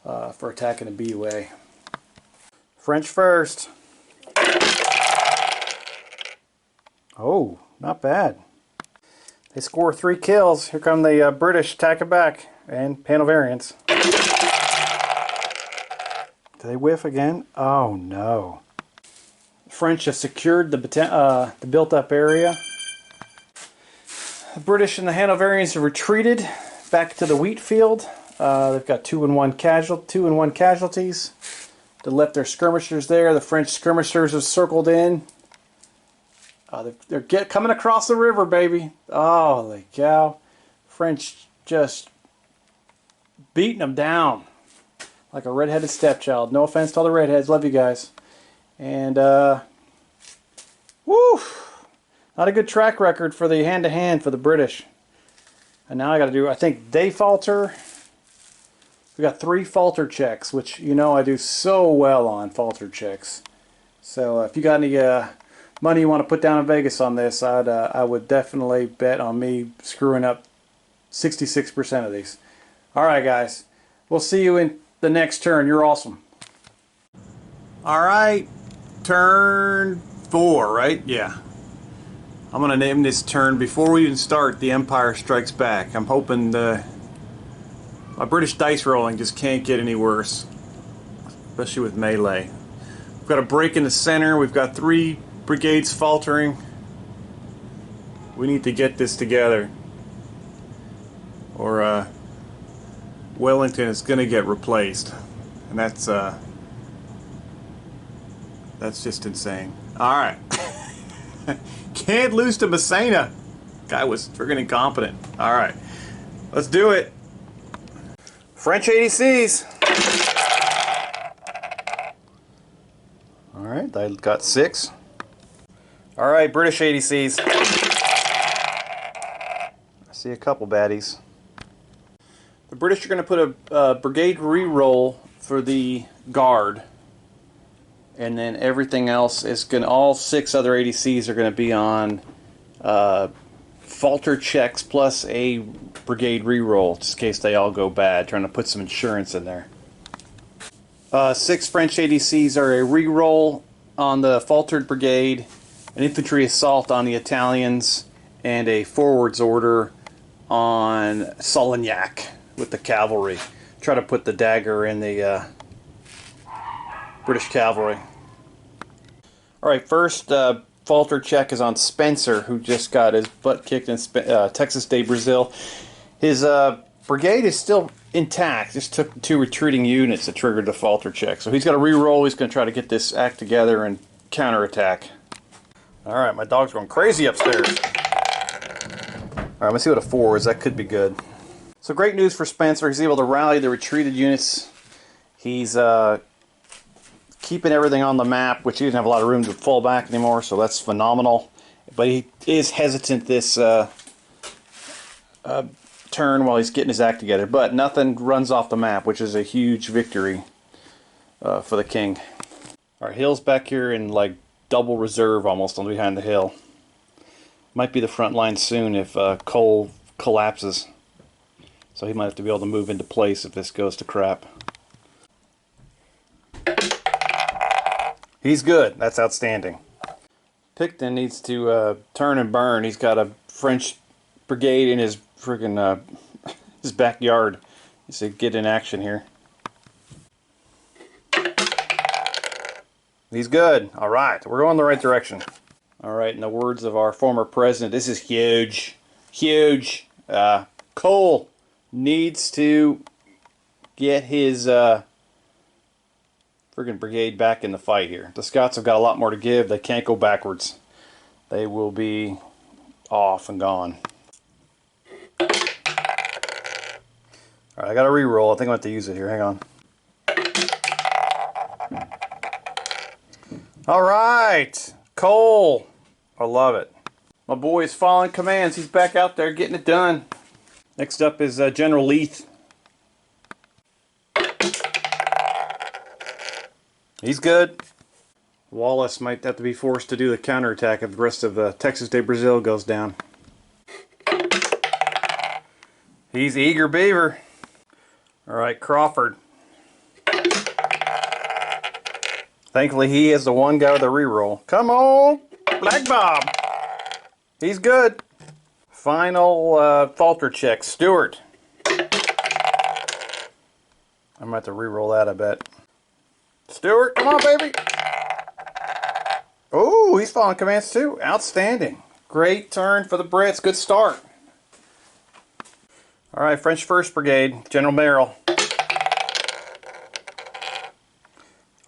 for attacking a BUA. French first. Oh, not bad. They score 3 kills. Here come the British attacking back, and Hanoverians. Do they whiff again? Oh no. The French have secured the built-up area. The British and the Hanoverians have retreated back to the wheat field. They've got 2 and 1 casualties. They left their skirmishers there. The French skirmishers have circled in. They're coming across the river, baby. Holy cow. French just beating them down like a redheaded stepchild. No offense to all the redheads. Love you guys. And, woo! Not a good track record for the hand-to-hand for the British. And now I got to do, I think they falter. We got 3 falter checks, which you know I do so well on falter checks. So if you got any money you want to put down in Vegas on this, I would definitely bet on me screwing up 66% of these. Alright guys, we'll see you in the next turn. You're awesome. Alright, turn 4, right? Yeah. I'm going to name this turn, before we even start, The Empire Strikes Back. I'm hoping my British dice rolling just can't get any worse, especially with melee. We've got a break in the center. We've got 3 brigades faltering. We need to get this together, or Wellington is going to get replaced, and that's just insane. All right, can't lose to Messina. Guy was friggin' incompetent. All right, let's do it. French ADCs. All right, I got 6. All right, British ADCs. I see a couple baddies. The British are going to put a brigade reroll for the guard, and then everything else is going. All 6 other ADCs are going to be on falter checks plus a brigade reroll, just in case they all go bad. Trying to put some insurance in there. 6 French ADCs are a reroll on the faltered brigade, an infantry assault on the Italians, and a forwards order on Solignac with the cavalry. Try to put the dagger in the British cavalry. Alright, first falter check is on Spencer, who just got his butt kicked in Texas de Brazil. His brigade is still intact, just took 2 retreating units that triggered the falter check. So he's got to re-roll. He's going to try to get this act together and counterattack. Alright, my dog's going crazy upstairs. Alright, let's see what a 4 is. That could be good. So great news for Spencer. He's able to rally the retreated units. He's keeping everything on the map, which he doesn't have a lot of room to fall back anymore, so that's phenomenal. But he is hesitant this turn while he's getting his act together. But nothing runs off the map, which is a huge victory for the king. Our hill's back here in like double reserve almost on behind the hill. Might be the front line soon if Cole collapses. So he might have to be able to move into place if this goes to crap. He's good. That's outstanding. Picton needs to turn and burn. He's got a French brigade in his friggin' his backyard. He said, get in action here. He's good. All right, we're going the right direction. All right, in the words of our former president, this is huge. Huge. Cole needs to get his friggin' brigade back in the fight here. The Scots have got a lot more to give. They can't go backwards. They will be off and gone. Alright, I got a reroll. I think I'm going to have to use it here. Hang on. Alright! Cole! I love it. My boy is following commands. He's back out there getting it done. Next up is General Leith. He's good. Wallace might have to be forced to do the counterattack if the rest of Texas de Brazil goes down. He's eager beaver. Alright, Crawford. Thankfully he is the one guy with a reroll. Come on! Black Bob! He's good. Final falter check. Stewart. I'm going to have to reroll that, I bet. Stewart, come on, baby! Oh, he's following commands too. Outstanding. Great turn for the Brits. Good start. Alright, French 1st Brigade. General Merrill.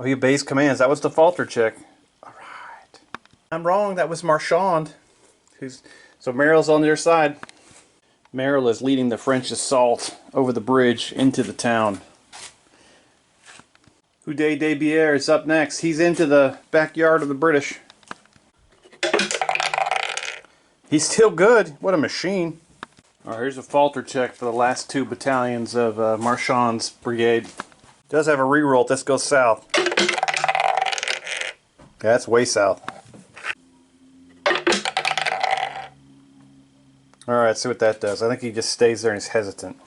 Oh, he obeys commands. That was the falter check. Alright. I'm wrong. That was Marchand. So Merrill's on their side. Merrill is leading the French assault over the bridge into the town. Houdet de Bière is up next. He's into the backyard of the British. He's still good. What a machine. Alright, here's a falter check for the last 2 battalions of Marchand's brigade. Does have a reroll. This goes south. Yeah, that's way south. Alright, see what that does. I think he just stays there and is hesitant.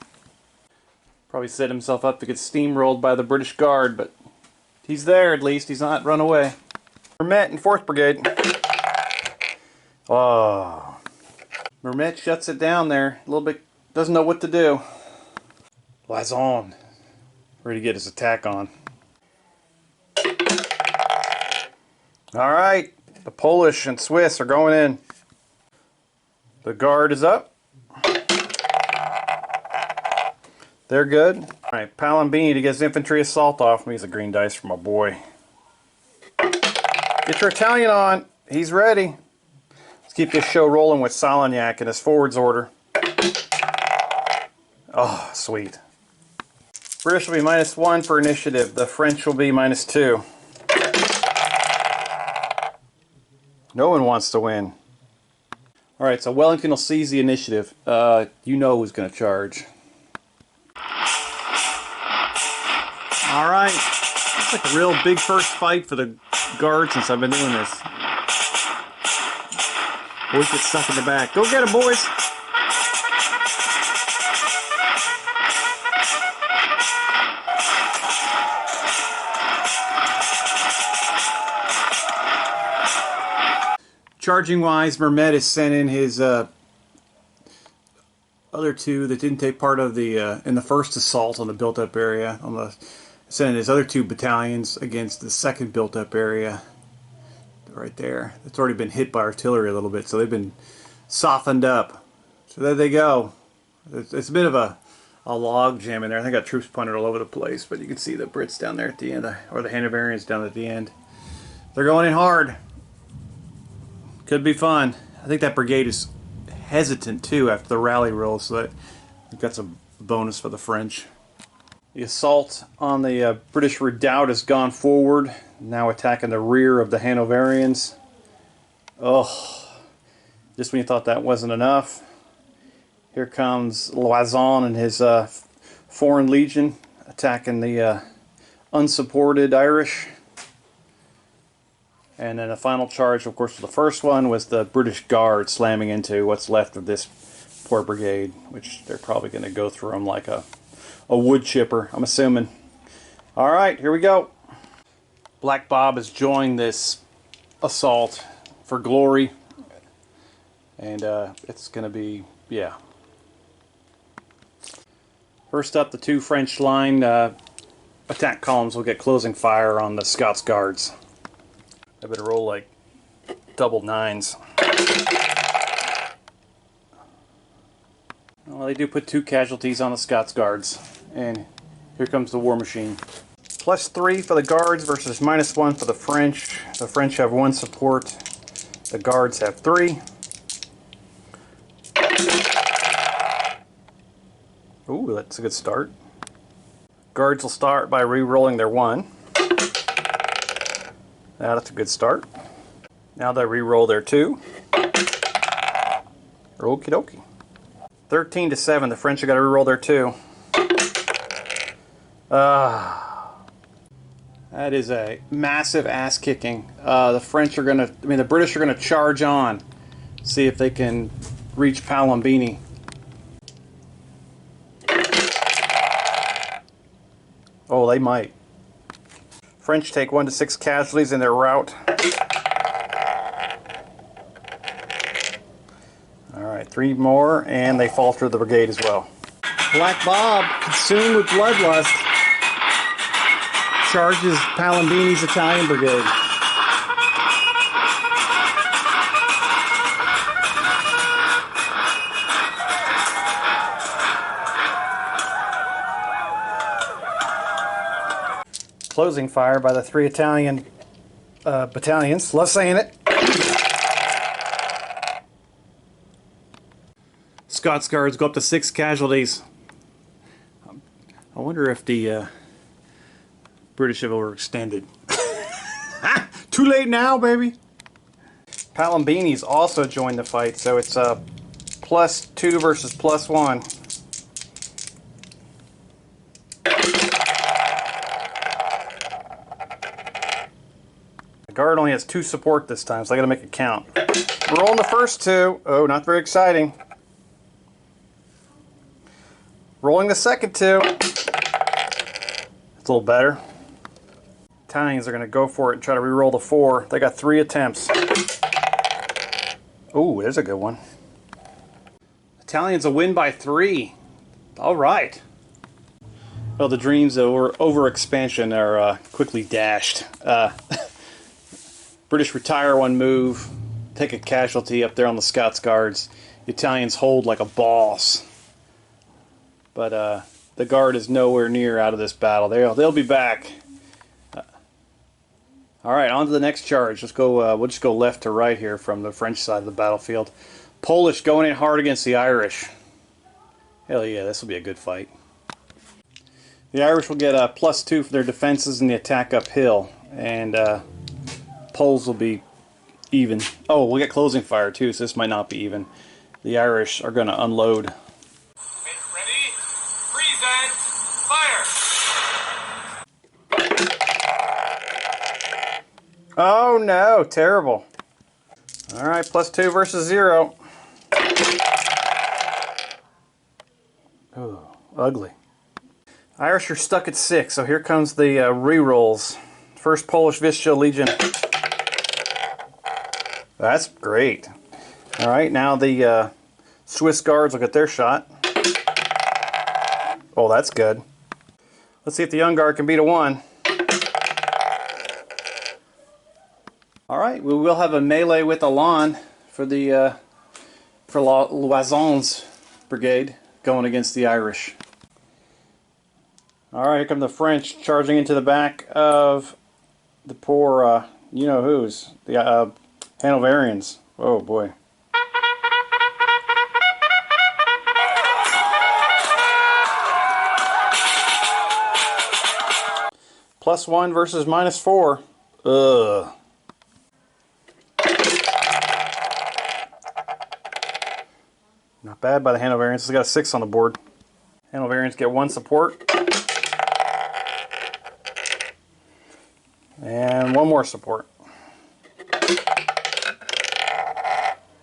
Probably set himself up to get steamrolled by the British Guard, but he's there at least. He's not run away. Mermet in 4th Brigade. Oh. Mermet shuts it down there. A little bit, doesn't know what to do. Lazon. Ready to get his attack on. Alright. The Polish and Swiss are going in. The Guard is up. They're good. Alright, Palambini to get his infantry assault off me. He's a green dice for my boy. Get your Italian on. He's ready. Let's keep this show rolling with Solignac in his forwards order. Oh, sweet. British will be -1 for initiative. The French will be -2. No one wants to win. Alright, so Wellington will seize the initiative. You know who's going to charge. Alright. It's like a real big first fight for the Guard since I've been doing this. Boys get stuck in the back. Go get him, boys! Charging wise, Mermet has sent in his other 2 that didn't take part of the in the first assault on the built-up area. Sent in his other 2 battalions against the second built-up area. Right there. It's already been hit by artillery a little bit, so they've been softened up. So there they go. It's a bit of a log jam in there. I think I got troops pointed all over the place, but you can see the Brits down there at the end, or the Hanoverians down at the end. They're going in hard. Could be fun. I think that brigade is hesitant too after the rally roll, so that we've got some bonus for the French. The assault on the British redoubt has gone forward, now attacking the rear of the Hanoverians. Oh, just when you thought that wasn't enough, here comes Loison and his Foreign Legion attacking the unsupported Irish. And then the final charge, of course, for the first one was the British Guard slamming into what's left of this poor brigade, which they're probably going to go through them like a wood chipper, I'm assuming. Alright, here we go. Black Bob has joined this assault for glory. And it's going to be, yeah. First up, the two French line attack columns will get closing fire on the Scots Guards. I better roll like double nines. Well, they do put 2 casualties on the Scots Guards. And here comes the War Machine. +3 for the Guards versus -1 for the French. The French have 1 support. The Guards have 3. Ooh, that's a good start. Guards will start by re-rolling their 1. Now that's a good start. Now they re-roll their 2. Okie dokie. 13 to 7. The French have got to re-roll their 2. That is a massive ass kicking. The British are gonna charge on, see if they can reach Palombini. Oh, they might. French take 1 to 6 casualties in their rout. Alright, 3 more, and they falter the brigade as well. Black Bob, consumed with bloodlust, charges Palombini's Italian brigade. Closing fire by the 3 Italian battalions. Love saying it. Scots Guards go up to 6 casualties. I wonder if the British have overextended. Too late now, baby. Palombini's also joined the fight, so it's +2 versus +1. The Guard only has 2 support this time, so I gotta make it count. Rolling the first 2. Oh, not very exciting. Rolling the second 2. It's a little better. Italians are going to go for it and try to re-roll the 4. They got 3 attempts. Ooh, there's a good one. Italians will win by 3. All right. Well, the dreams of overexpansion are quickly dashed. British retire 1 move, take a casualty up there on the Scots Guards. The Italians hold like a boss. But the Guard is nowhere near out of this battle. They'll be back. All right, on to the next charge. Let's go. We'll just go left to right here from the French side of the battlefield. Polish going in hard against the Irish. Hell yeah, this will be a good fight. The Irish will get a +2 for their defenses in the attack uphill, and Poles will be even. Oh, we'll get closing fire too, so this might not be even. The Irish are going to unload. Make ready. Present. Fire. Oh no, terrible. Alright, +2 versus 0. Oh, ugly. Irish are stuck at 6, so here comes the re-rolls. First Polish Vistula Legion. That's great. Alright, now the Swiss Guards will get their shot. Oh, that's good. Let's see if the Young Guard can beat a 1. Alright, we will have a melee with Elan for the Loison's brigade going against the Irish. Alright, here come the French charging into the back of the poor you-know-who's, the Hanoverians. Oh boy. +1 versus -4. Ugh. Not bad by the Hanoverians. They got a 6 on the board. Hanoverians get 1 support. And 1 more support.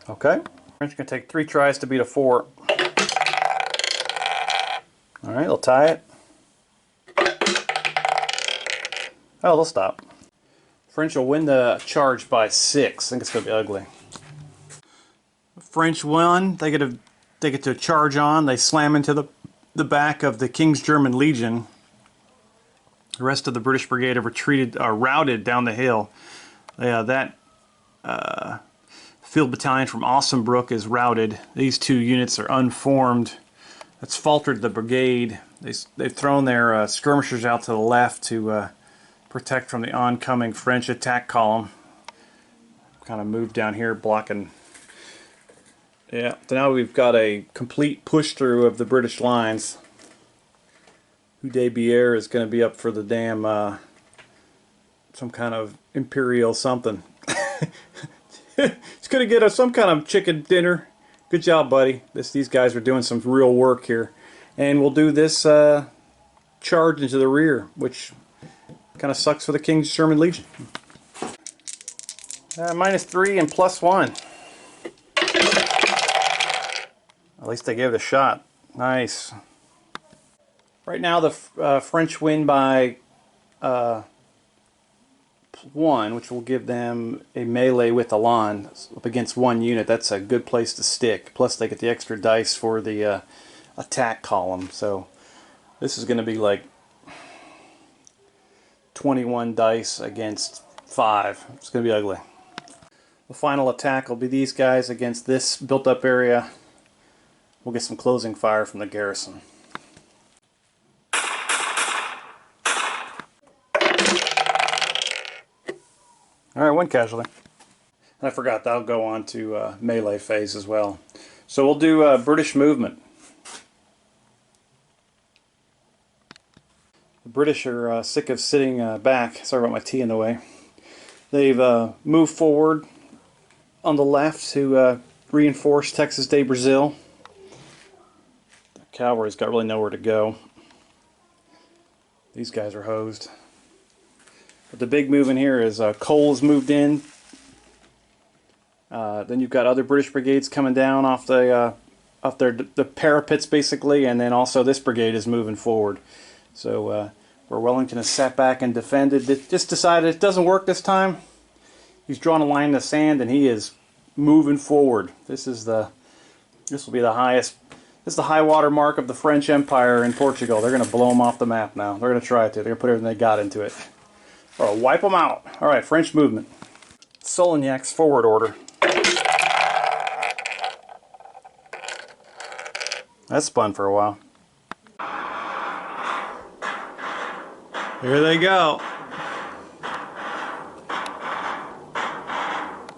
Okay. French are going to take 3 tries to beat a 4. Alright, they'll tie it. Oh, they'll stop. French will win the charge by 6. I think it's going to be ugly. French won. They get to charge on. They slam into the the back of the King's German Legion. The rest of the British Brigade have retreated, routed down the hill. That field battalion from Ossenbrook is routed. These two units are unformed. That's faltered the brigade. They've thrown their skirmishers out to the left to protect from the oncoming French attack column. Kind of moved down here, blocking. Yeah, so now we've got a complete push through of the British lines. Houdet-Bière is going to be up for the damn some kind of imperial something. He's going to get us some kind of chicken dinner. Good job, buddy. These guys are doing some real work here. And we'll do this charge into the rear, which kind of sucks for the King's German Legion. -3 and +1. At least they gave it a shot. Nice. Right now the French win by 1, which will give them a melee with Elan up against 1 unit. That's a good place to stick. Plus they get the extra dice for the attack column. So this is going to be like 21 dice against 5. It's going to be ugly. The final attack will be these guys against this built-up area. We'll get some closing fire from the garrison. Alright, 1 casualty. And I forgot, that'll go on to melee phase as well. So we'll do British movement. The British are sick of sitting back. Sorry about my tea in the way. They've moved forward on the left to reinforce Texas de Brazil. The cavalry's got really nowhere to go. These guys are hosed. But the big move in here is Cole's moved in. Then you've got other British brigades coming down off the parapets basically, and then also this brigade is moving forward. So where Wellington has sat back and defended, it just decided it doesn't work this time. He's drawn a line in the sand and he is moving forward. This will be the highest. This is the high water mark of the French Empire in Portugal. They're going to blow them off the map now. They're going to try to. They're going to put everything they got into it. Or wipe them out. All right, French movement. Solignac's forward order. That spun for a while. Here they go.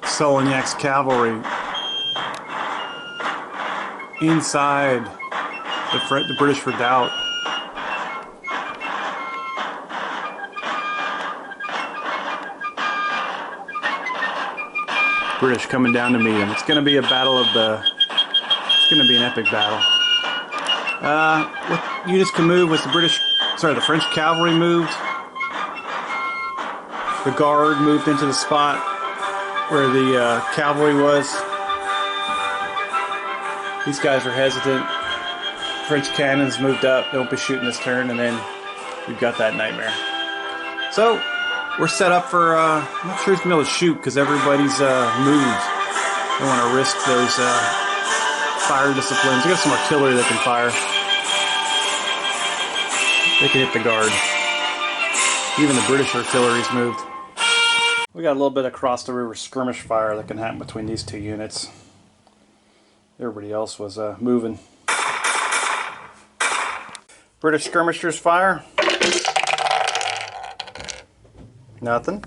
Solignac's cavalry inside the British redoubt. British coming down to meet him. It's going to be a battle of the. It's going to be an epic battle. What units can move was the French cavalry moved. The guard moved into the spot where the cavalry was. These guys are hesitant. French cannons moved up. Don't be shooting this turn, and then we've got that nightmare. So we're set up for. I'm not sure who's gonna be able to shoot because everybody's moved. I don't want to risk those fire disciplines. We got some artillery that can fire. They can hit the guard. Even the British artillery's moved. We got a little bit of cross the river skirmish fire that can happen between these two units. Everybody else was moving. British skirmishers fire. Nothing.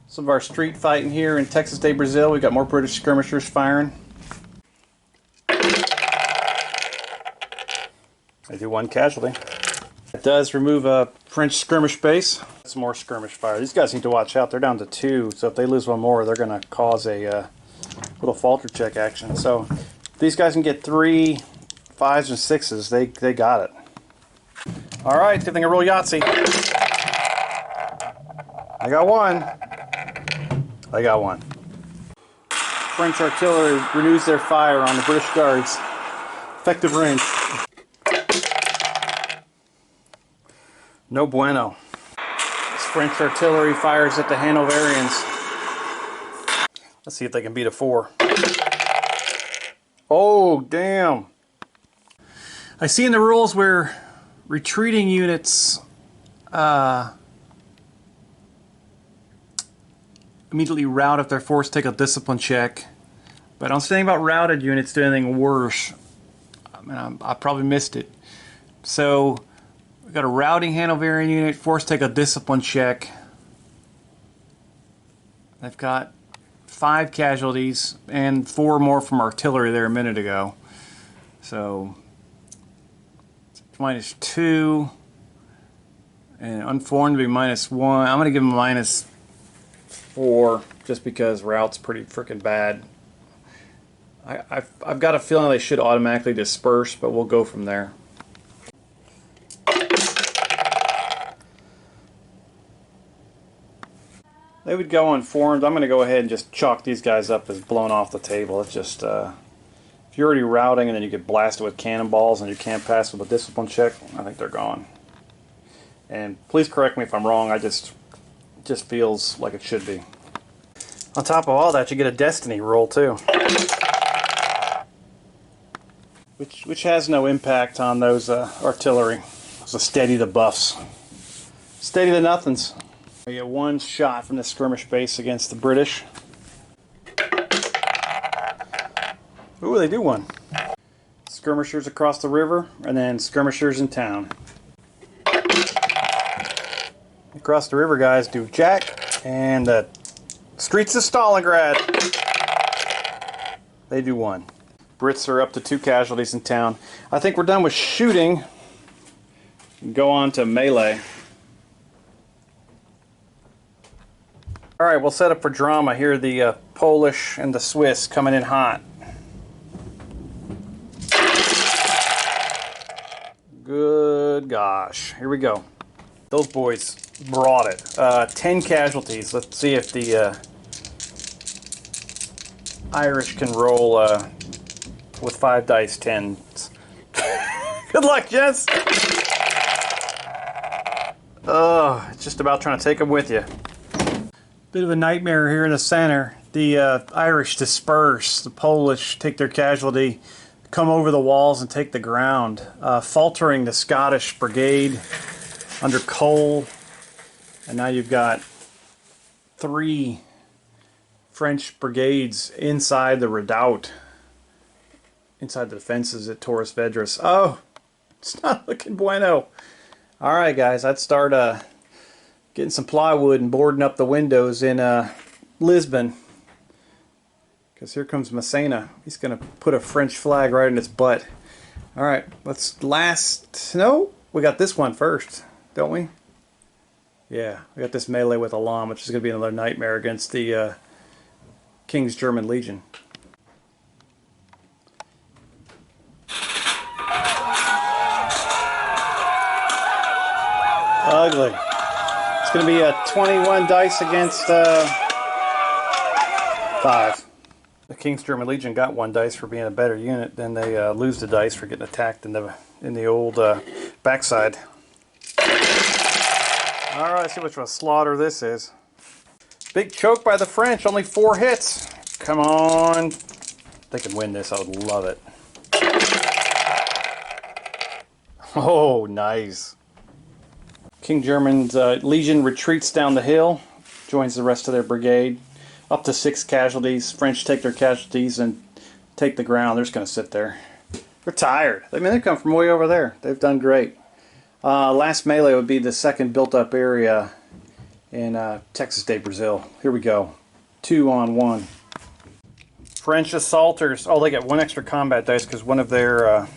Some of our street fighting here in Texas de Brazil. We got more British skirmishers firing. I do 1 casualty. It does remove a French skirmish base. Some more skirmish fire. These guys need to watch out. They're down to 2, so if they lose 1 more, they're going to cause a little falter check action. So if these guys can get 3 5s and 6s, they got it. All right, good thing I roll Yahtzee. I got 1. I got 1. French artillery renews their fire on the British guards. Effective range. No bueno. This French artillery fires at the Hanoverians. Let's see if they can beat a 4. Oh, damn. I see in the rules where retreating units immediately rout if they're forced to take a discipline check. But I don't see anything about routed units doing anything worse. I mean, I probably missed it. So we've got a routing Hanoverian unit forced to take a discipline check. They've got 5 casualties and 4 more from artillery there a minute ago. So -2 and unformed would be -1. I'm going to give them -4 just because route's pretty freaking bad. I've got a feeling they should automatically disperse, but we'll go from there. They would go unformed. I'm going to go ahead and just chalk these guys up as blown off the table. It's just, if you're already routing and then you get blasted with cannonballs and you can't pass with a discipline check, I think they're gone. And please correct me if I'm wrong, it just feels like it should be. On top of all that, you get a destiny roll too. Which has no impact on those artillery. So steady the buffs. Steady the nothings. We get 1 shot from the skirmish base against the British. Ooh, they do 1. Skirmishers across the river, and then skirmishers in town. Across the river guys do Jack, and the streets of Stalingrad. They do 1. Brits are up to 2 casualties in town. I think we're done with shooting. Go on to melee. Alright, we'll set up for drama. Here are the Polish and the Swiss coming in hot. Good gosh. Here we go. Those boys brought it. 10 casualties. Let's see if the Irish can roll with 5 dice 10s. Good luck, gents! It's just about trying to take them with you. Bit of a nightmare here in the center. The Irish disperse. The Polish take their casualty, come over the walls and take the ground, faltering the Scottish Brigade under Cole. And now you've got 3 French brigades inside the redoubt, inside the defenses at Torres, Vedras. Oh, it's not looking bueno. Alright guys, I'd start getting some plywood and boarding up the windows in Lisbon. Because here comes Massena. He's going to put a French flag right in its butt. Alright, no, we got this one first, don't we? Yeah, we got this melee with Elam, which is going to be another nightmare against the King's German Legion. Ugly. It's going to be a 21 dice against 5. The King's German Legion got 1 dice for being a better unit, then they lose the dice for getting attacked in the old backside. Alright, let's see which of a slaughter this is. Big choke by the French, only 4 hits. Come on. If they can win this, I would love it. Oh, nice. King German's Legion retreats down the hill, joins the rest of their brigade. Up to 6 casualties. French take their casualties and take the ground. They're just going to sit there. They're tired. I mean, they come from way over there. They've done great. Last melee would be the second built-up area in Texas de Brazil. Here we go. 2 on 1. French assaulters. Oh, they get 1 extra combat dice because one of their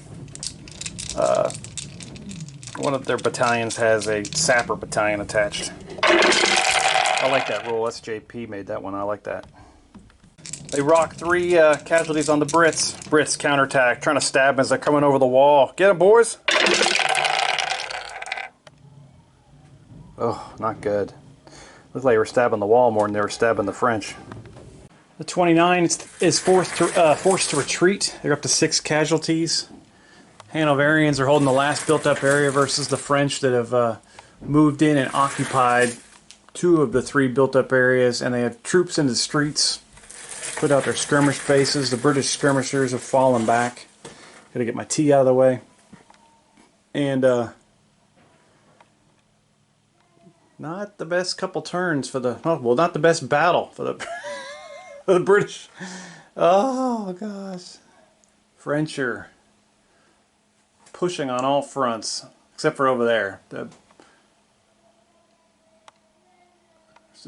battalions has a sapper battalion attached. I like that roll. That's JP made that one. I like that. They rock 3 casualties on the Brits. Brits counterattack, trying to stab them as they're coming over the wall. Get them, boys! Oh, not good. Looks like they were stabbing the wall more than they were stabbing the French. The 29 is forced to retreat. They're up to 6 casualties. Hanoverians are holding the last built-up area versus the French that have moved in and occupied 2 of the 3 built-up areas, and they have troops in the streets, put out their skirmish bases. The British skirmishers have fallen back. Gotta get my tea out of the way. And not the best couple turns for the, oh, well, not the best battle for the, for the British. Oh gosh. French are pushing on all fronts, except for over there. The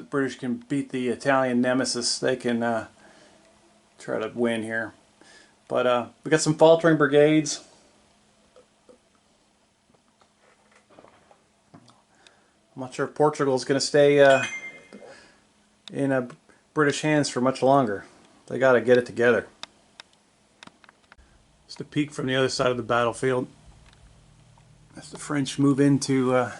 British can beat the Italian nemesis. They can try to win here. But we got some faltering brigades. I'm not sure if Portugal is going to stay in British hands for much longer. They got to get it together. Just a peek from the other side of the battlefield as the French move into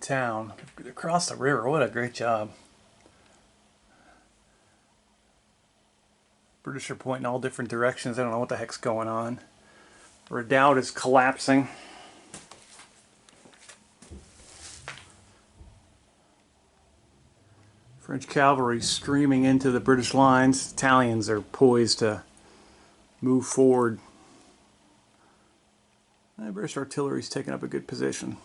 town. Across the river. What a great job. British are pointing all different directions. I don't know what the heck's going on. Redoubt is collapsing. French cavalry streaming into the British lines. Italians are poised to move forward. The British artillery's taking up a good position.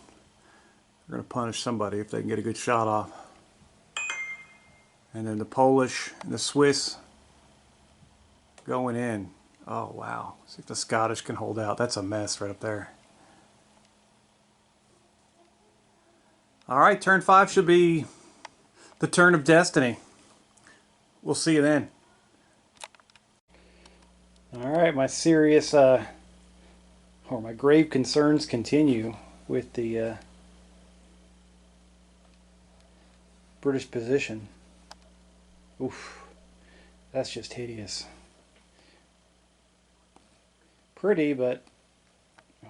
They're going to punish somebody if they can get a good shot off. And then the Polish and the Swiss going in. Oh wow. See if the Scottish can hold out. That's a mess right up there. Alright, turn 5 should be the turn of destiny. We'll see you then. Alright, my serious or my grave concerns continue with the British position. Oof. That's just hideous. Pretty, but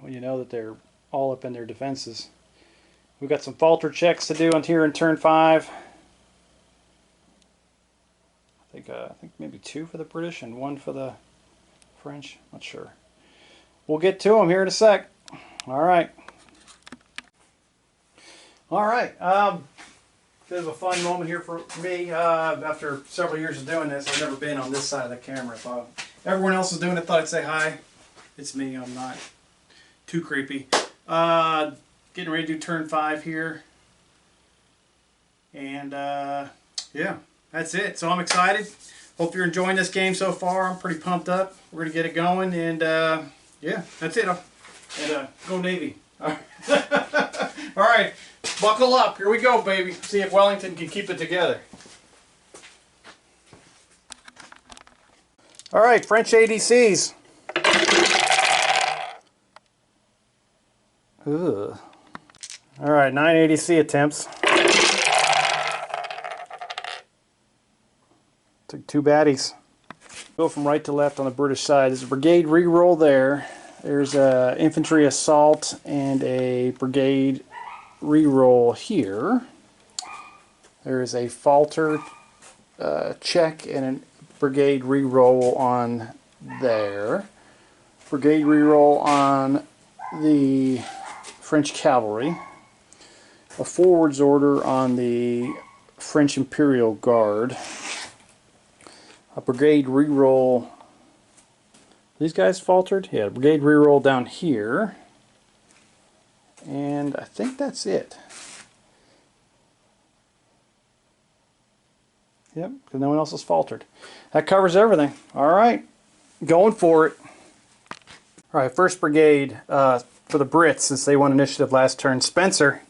when you know that they're all up in their defenses. We've got some falter checks to do on here in turn 5. I think maybe 2 for the British and 1 for the French. Not sure. We'll get to them here in a sec. All right. All right. Bit of a fun moment here for me. After several years of doing this, I've never been on this side of the camera. So everyone else is doing it. Thought I'd say hi. It's me. I'm not too creepy. Getting ready to do turn 5 here. And yeah, that's it. So I'm excited. Hope you're enjoying this game so far. I'm pretty pumped up. We're going to get it going. And yeah, that's it. And go Navy. All right. Buckle up. Here we go, baby. See if Wellington can keep it together. All right, French ADCs. Ugh. All right, 9 ADC attempts. Took 2 baddies. Go from right to left on the British side. There's a brigade reroll there. There's a infantry assault and a brigade reroll here. There is a falter check and a brigade reroll on there. Brigade reroll on the French cavalry. A forwards order on the French Imperial Guard. A brigade reroll. These guys faltered? Yeah, brigade reroll down here. And I think that's it. Yep, because no one else has faltered. That covers everything. Alright, going for it. Alright, 1st Brigade for the Brits, since they won initiative last turn. Spencer.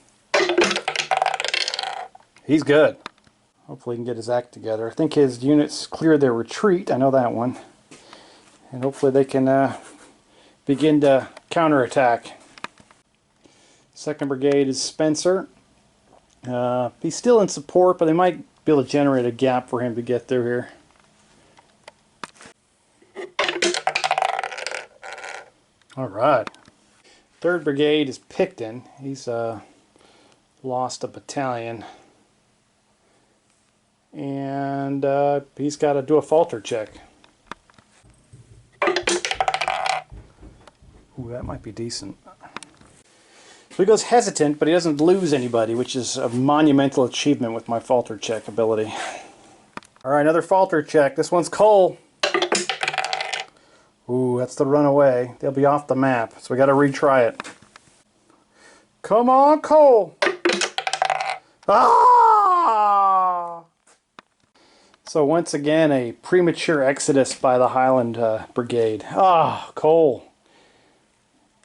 He's good. Hopefully he can get his act together. I think his units cleared their retreat. I know that one. And hopefully they can begin to counterattack. 2nd Brigade is Spencer. He's still in support, but they might be able to generate a gap for him to get through here. Alright. 3rd Brigade is Picton. He's lost a battalion. And he's got to do a falter check. Ooh, that might be decent. So he goes hesitant, but he doesn't lose anybody, which is a monumental achievement with my falter check ability. Alright, another falter check. This one's Cole. Ooh, that's the runaway. They'll be off the map, so we got to retry it. Come on, Cole! Ah! So once again, a premature exodus by the Highland Brigade. Ah, Cole.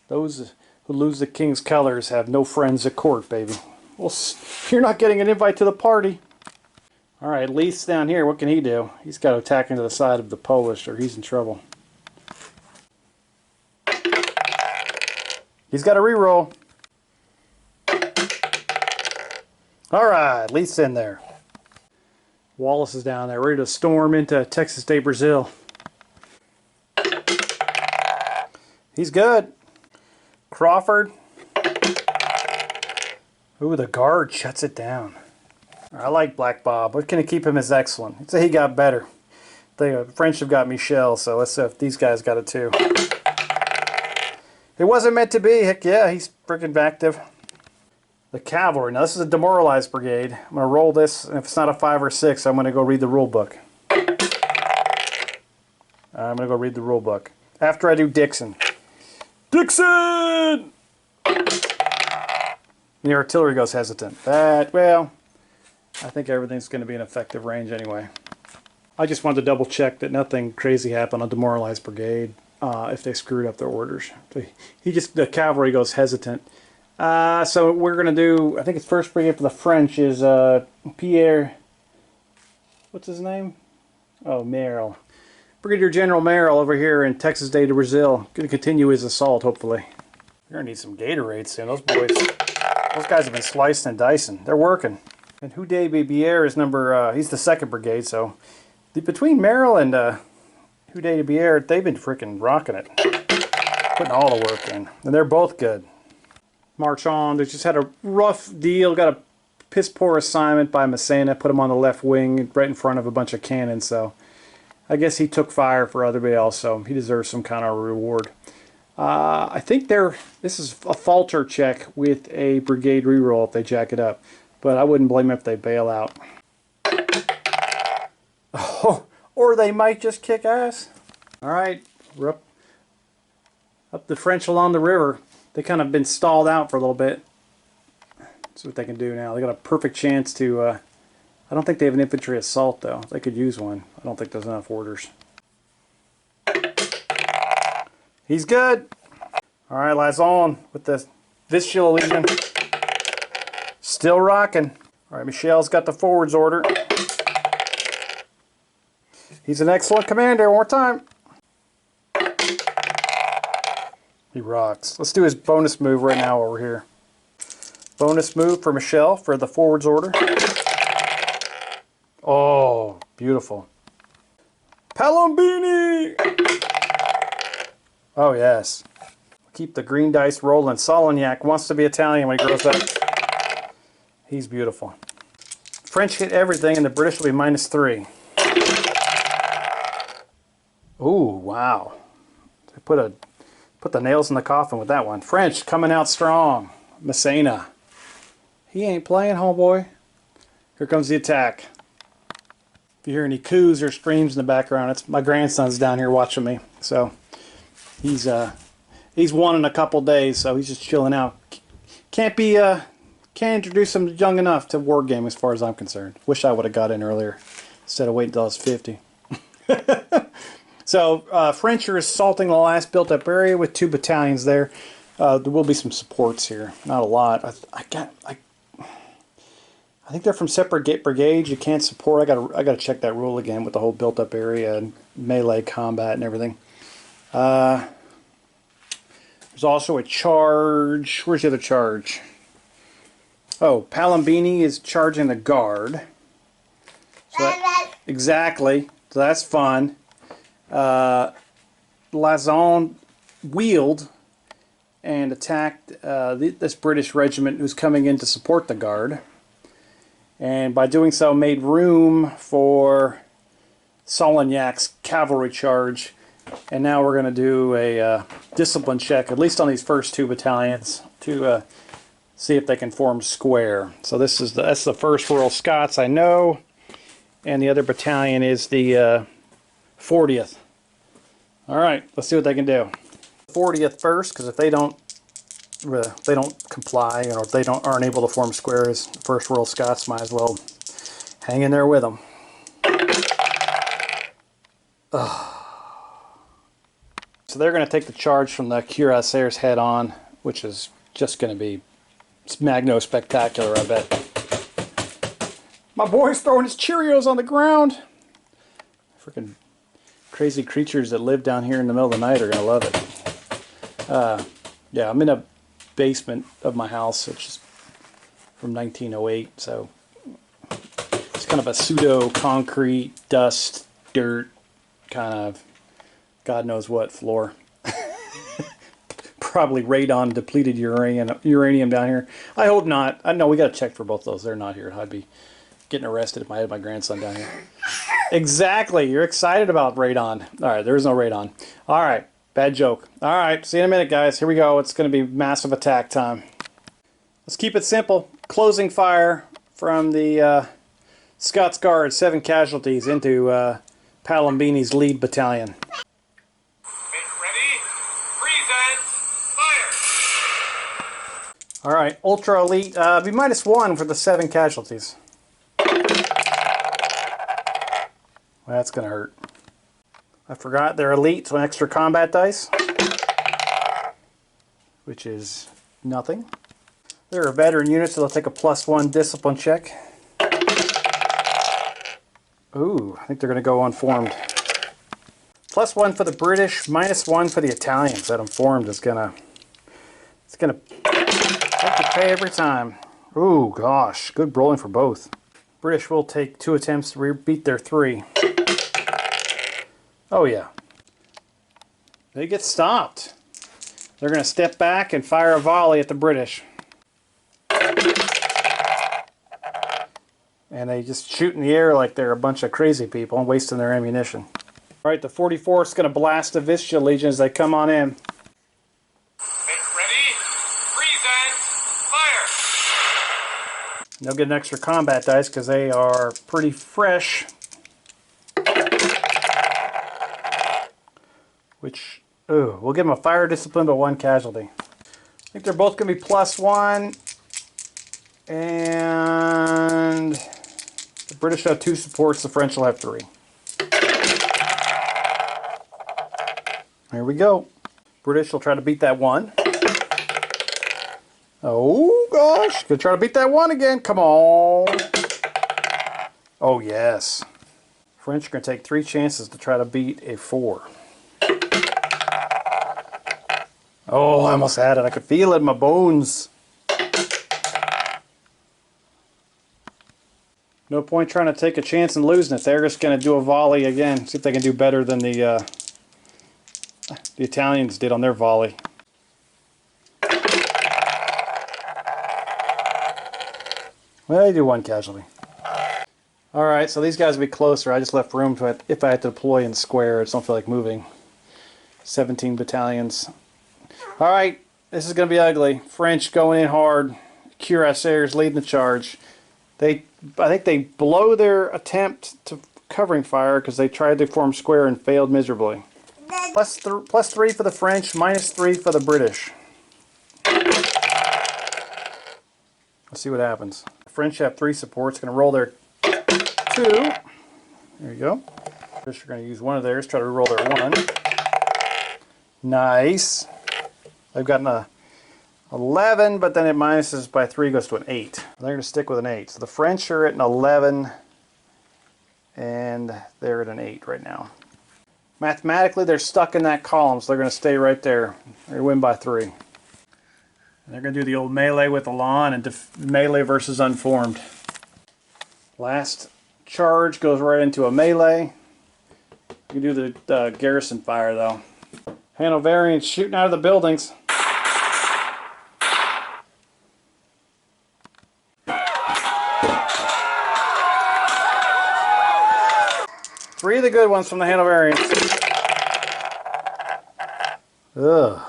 Those who lose the king's colors have no friends at court, baby. Well, you're not getting an invite to the party. Alright, Leith's down here. What can he do? He's got to attack into the side of the Polish, or he's in trouble. He's got a reroll. Alright, Leith's in there. Wallace is down there, ready to storm into Texas de Brazil. He's good. Crawford. Ooh, the guard shuts it down. I like Black Bob. What can keep him is excellent. I'd say he got better. The French have got Michel, so let's see if these guys got it too. It wasn't meant to be. Heck yeah, he's freaking active. The Cavalry. Now this is a demoralized brigade. I'm going to roll this, and if it's not a 5 or 6, I'm going to go read the rule book. I'm going to go read the rule book. After I do Dixon. Dixon! The artillery goes hesitant. That, well, I think everything's going to be in effective range anyway. I just wanted to double check that nothing crazy happened on demoralized brigade if they screwed up their orders. The cavalry goes hesitant. So we're going to do, I think it's first brigade for the French is Pierre, what's his name? Oh, Merrill. Brigadier General Merrill over here in Texas de Brazil. Going to continue his assault, hopefully. We're going to need some Gatorade soon. Those boys, those guys have been slicing and dicing. They're working. And Houdet Bibier is he's the 2nd brigade, so between Merrill and Houdet Bibier, they've been freaking rocking it. Putting all the work in. And they're both good. March on. They just had a rough deal. Got a piss poor assignment by Massena. Put him on the left wing right in front of a bunch of cannons, so I guess he took fire for everybody else, so he deserves some kind of reward. I think this is a falter check with a brigade reroll if they jack it up, but I wouldn't blame them if they bail out. Oh, or they might just kick ass. Alright, we're up the French along the river. They kind of been stalled out for a little bit. That's what they can do now. They got a perfect chance to... I don't think they have an infantry assault, though. They could use one. I don't think there's enough orders. He's good. All right, Lazon with the Vistula Legion. Still rocking. All right, Michel's got the forwards order. He's an excellent commander. One more time. He rocks. Let's do his bonus move right now over here. Bonus move for Michel for the forwards order. Oh, beautiful. Palombini! Oh, yes. Keep the green dice rolling. Solignac wants to be Italian when he grows up. He's beautiful. French hit everything, and the British will be -3. Ooh, wow. They put the nails in the coffin with that one. French coming out strong. Massena. He ain't playing, homeboy. Here comes the attack. If you hear any coos or screams in the background, it's my grandson's down here watching me. So he's won in a couple days, so he's just chilling out. Can't introduce him young enough to war game as far as I'm concerned. Wish I would have got in earlier instead of waiting until I was 50. So French are assaulting the last built-up area with 2 battalions there. There will be some supports here, not a lot. I think they're from separate brigades. You can't support. I gotta check that rule again with the whole built-up area and melee combat and everything. There's also a charge. Where's the other charge? Oh, Palombini is charging the guard. So exactly. So that's fun. Lazon wheeled and attacked this British regiment who's coming in to support the guard. And by doing so made room for Solignac's cavalry charge. And now we're going to do a discipline check, at least on these first 2 battalions, to see if they can form square. So that's the 1st Royal Scots, I know. And the other battalion is the 40th. All right, let's see what they can do. 40th first, because if they don't comply, or if they aren't able to form squares, first Royal Scots might as well hang in there with them. So they're going to take the charge from the cuirassiers head on, which is just going to be magno-spectacular, I bet. My boy's throwing his Cheerios on the ground. Freaking crazy creatures that live down here in the middle of the night are going to love it. Yeah, I'm in a basement of my house, which is from 1908, so it's kind of a pseudo-concrete, dust, dirt, kind of God knows what floor. Probably radon depleted uranium down here. I hope not. I know we got to check for both those. They're not here. I'd be getting arrested if I had my grandson down here. Exactly. You're excited about radon. All right, there is no radon. All right, bad joke. All right, see you in a minute, guys. Here we go. It's going to be massive attack time. Let's keep it simple. Closing fire from the Scots Guard, 7 casualties into Palambini's lead battalion. All right, Ultra Elite, be -1 for the 7 casualties. Well, that's going to hurt. I forgot they're Elite, so an extra combat dice, which is nothing. They're a veteran unit, so they'll take a +1 discipline check. Ooh, I think they're going to go unformed. +1 for the British, -1 for the Italians. That unformed is going to... It's going to have to pay every time. Ooh, gosh. Good rolling for both. British will take 2 attempts to beat their 3. Oh, yeah. They get stopped. They're going to step back and fire a volley at the British. And they just shoot in the air like they're a bunch of crazy people and wasting their ammunition. All right, the 44th is going to blast the Vistula Legion as they come on in. They'll get an extra combat dice because they are pretty fresh. Which, ooh, we'll give them a fire discipline but 1 casualty. I think they're both going to be +1. And the British have 2 supports, the French will have 3. Here we go. British will try to beat that 1. Oh gosh, gonna try to beat that 1 again. Come on. Oh yes. French are gonna take 3 chances to try to beat a 4. Oh, I almost had it. I could feel it in my bones. No point trying to take a chance and losing it. They're just gonna do a volley again. See if they can do better than the Italians did on their volley. Well, they do 1 casualty. Alright, so these guys will be closer. I just left room to it if I had to deploy in square. I just don't feel like moving. 17 battalions. Alright, this is going to be ugly. French going in hard. Cuirassiers leading the charge. I think they blow their attempt to covering fire because they tried to form square and failed miserably. +3 for the French, -3 for the British. Let's see what happens. The French have 3 supports. Going to roll their 2. There you go. British are going to use 1 of theirs. Try to roll their 1. Nice. They've gotten a 11, but then it minuses by 3, goes to an 8. They're going to stick with an 8. So the French are at an 11, and they're at an 8 right now. Mathematically, they're stuck in that column, so they're going to stay right there. They win by 3. And they're going to do the old melee with Elan and melee versus unformed. Last charge goes right into a melee. You can do the garrison fire, though. Hanoverians shooting out of the buildings. Three of the good ones from the Hanoverians. Ugh.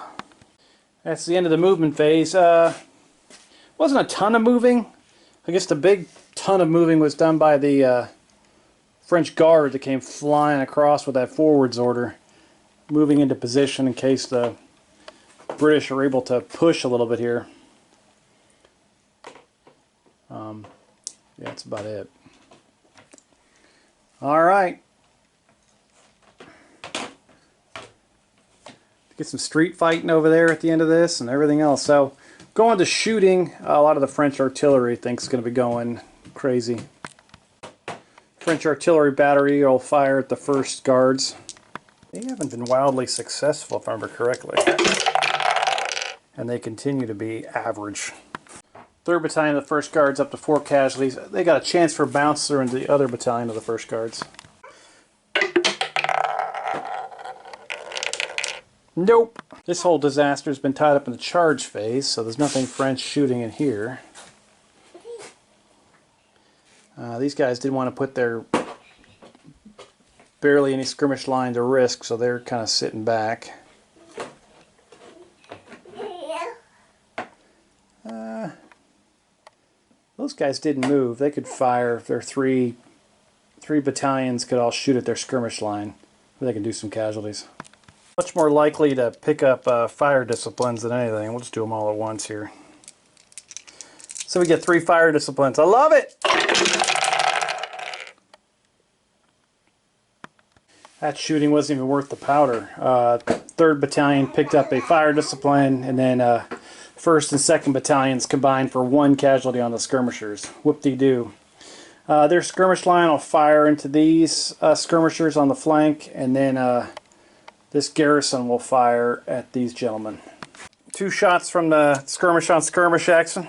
That's the end of the movement phase. Wasn't a ton of moving. I guess the big ton of moving was done by the French Guard that came flying across with that forwards order. moving into position in case the British are able to push a little bit here. Yeah, that's about it. All right. Get some street fighting over there at the end of this and everything else. So going to shooting, a lot of the French artillery thinks is going to be going crazy. French artillery battery will fire at the first guards. They haven't been wildly successful, if I remember correctly. And they continue to be average. 3rd Battalion of the 1st Guards up to 4 casualties. They got a chance for bounce through into the other battalion of the 1st Guards. Nope. This whole disaster has been tied up in the charge phase, so there's nothing French shooting in here. These guys didn't want to put their barely any skirmish line to risk, so they're kind of sitting back. Those guys didn't move. They could fire if their three battalions could all shoot at their skirmish line. They can do some casualties. Much more likely to pick up fire disciplines than anything. We'll just do them all at once here. So we get 3 fire disciplines. I love it! That shooting wasn't even worth the powder. 3rd Battalion picked up a fire discipline, and then 1st and 2nd Battalions combined for 1 casualty on the skirmishers. Whoop-de-doo. Their skirmish line will fire into these skirmishers on the flank, and then this garrison will fire at these gentlemen. 2 shots from the skirmish on skirmish action.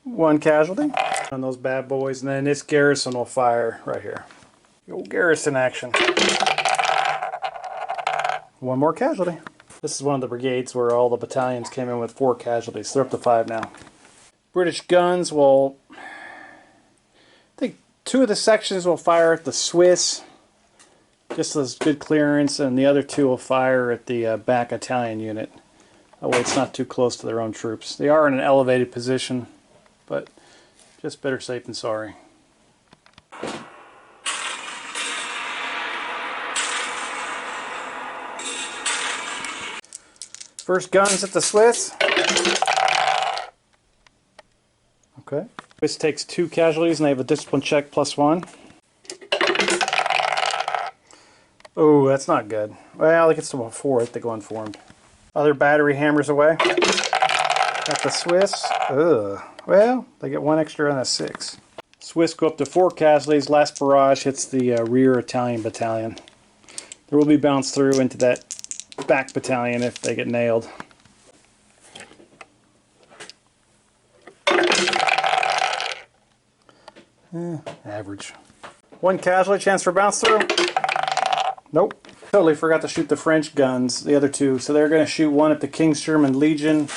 1 casualty on those bad boys, and then this garrison will fire right here. The old garrison action. 1 more casualty. This is one of the brigades where all the battalions came in with 4 casualties. They're up to 5 now. British guns will... I think 2 of the sections will fire at the Swiss, just as good clearance, and the other 2 will fire at the back Italian unit. That way it's not too close to their own troops. They are in an elevated position, but just better safe than sorry. First guns at the Swiss. Okay. Swiss takes 2 casualties and they have a discipline check +1. Oh, that's not good. Well, it gets to a 4th. They go unformed. Other battery hammers away. At the Swiss. Ugh. Well, they get 1 extra on a 6. Swiss go up to 4 casualties. Last barrage hits the rear Italian battalion. There will be bounce through into that back battalion if they get nailed. Average. 1 casualty, chance for bounce through. Nope. Totally forgot to shoot the French guns, the other 2. So they're going to shoot 1 at the King's German Legion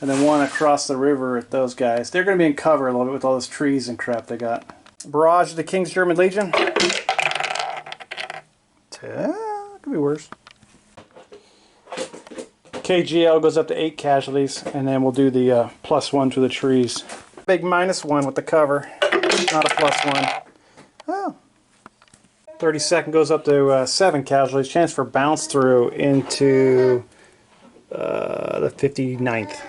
and then 1 across the river at those guys. They're going to be in cover a little bit with all those trees and crap they got. Barrage of the King's German Legion. Could be worse. KGL goes up to 8 casualties, and then we'll do the +1 to the trees. Big -1 with the cover, not a +1. Oh. 32nd goes up to 7 casualties. Chance for bounce through into the 59th.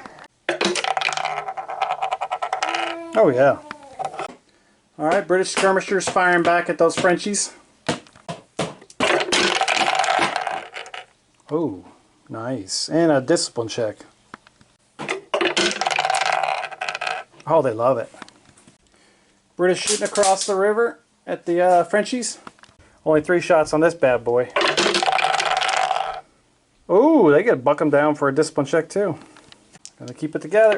Oh yeah. Alright, British skirmishers firing back at those Frenchies. Oh, nice. And a discipline check. Oh, they love it. British shooting across the river at the Frenchies. Only 3 shots on this bad boy. Oh, they gotta buck them down for a discipline check too. Gotta keep it together.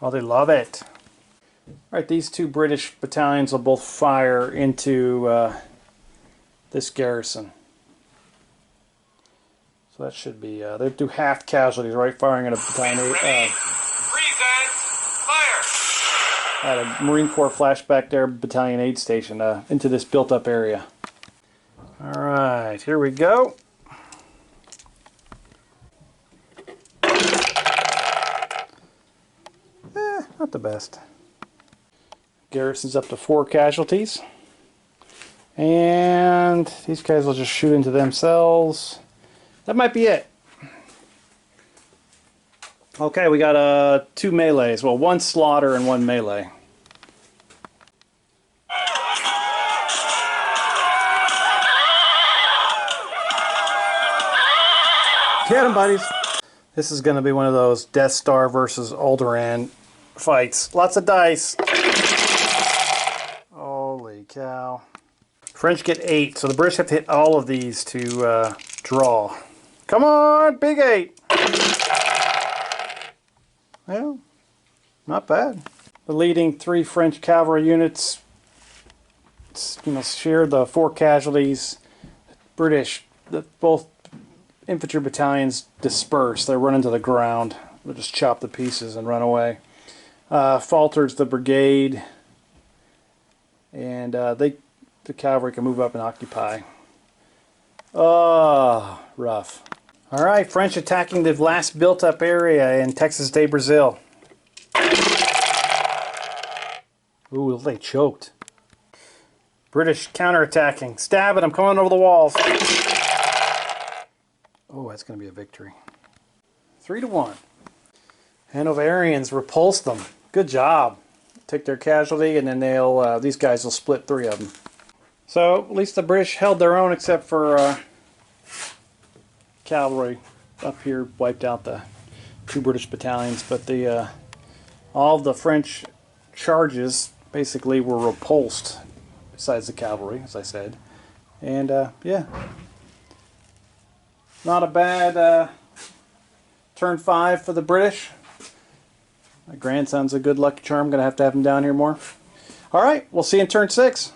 Oh, they love it. Alright, these 2 British battalions will both fire into this garrison. So that should be, they do half casualties, right? Firing at a battalion. At a Marine Corps flashback there, Battalion 8 station, into this built-up area. Alright, here we go. Not the best. Garrison's up to 4 casualties. And these guys will just shoot into themselves. That might be it. Okay, we got 2 melees. Well, 1 slaughter and 1 melee. Get 'em, buddies. This is going to be one of those Death Star versus Alderaan fights. Lots of dice. Holy cow. French get 8, so the British have to hit all of these to draw. Come on, big 8. Well, not bad. The leading 3 French cavalry units, shared the 4 casualties. British, both infantry battalions disperse. They run into the ground. They'll just chop the pieces and run away. Falters the brigade, and the cavalry can move up and occupy. Oh, rough. All right, French attacking the last built-up area in Texas de Brazil. Ooh, they choked. British counterattacking. Stabbing them, coming over the walls. Oh, that's going to be a victory. 3-1. Hanoverians repulsed them. Good job. Take their casualty, and then these guys will split 3 of them. So at least the British held their own, except for cavalry up here wiped out the 2 British battalions. But all of the French charges basically were repulsed, besides the cavalry, as I said. And yeah. Not a bad turn 5 for the British. My grandson's a good lucky charm. Going to have him down here more. All right, we'll see you in turn 6.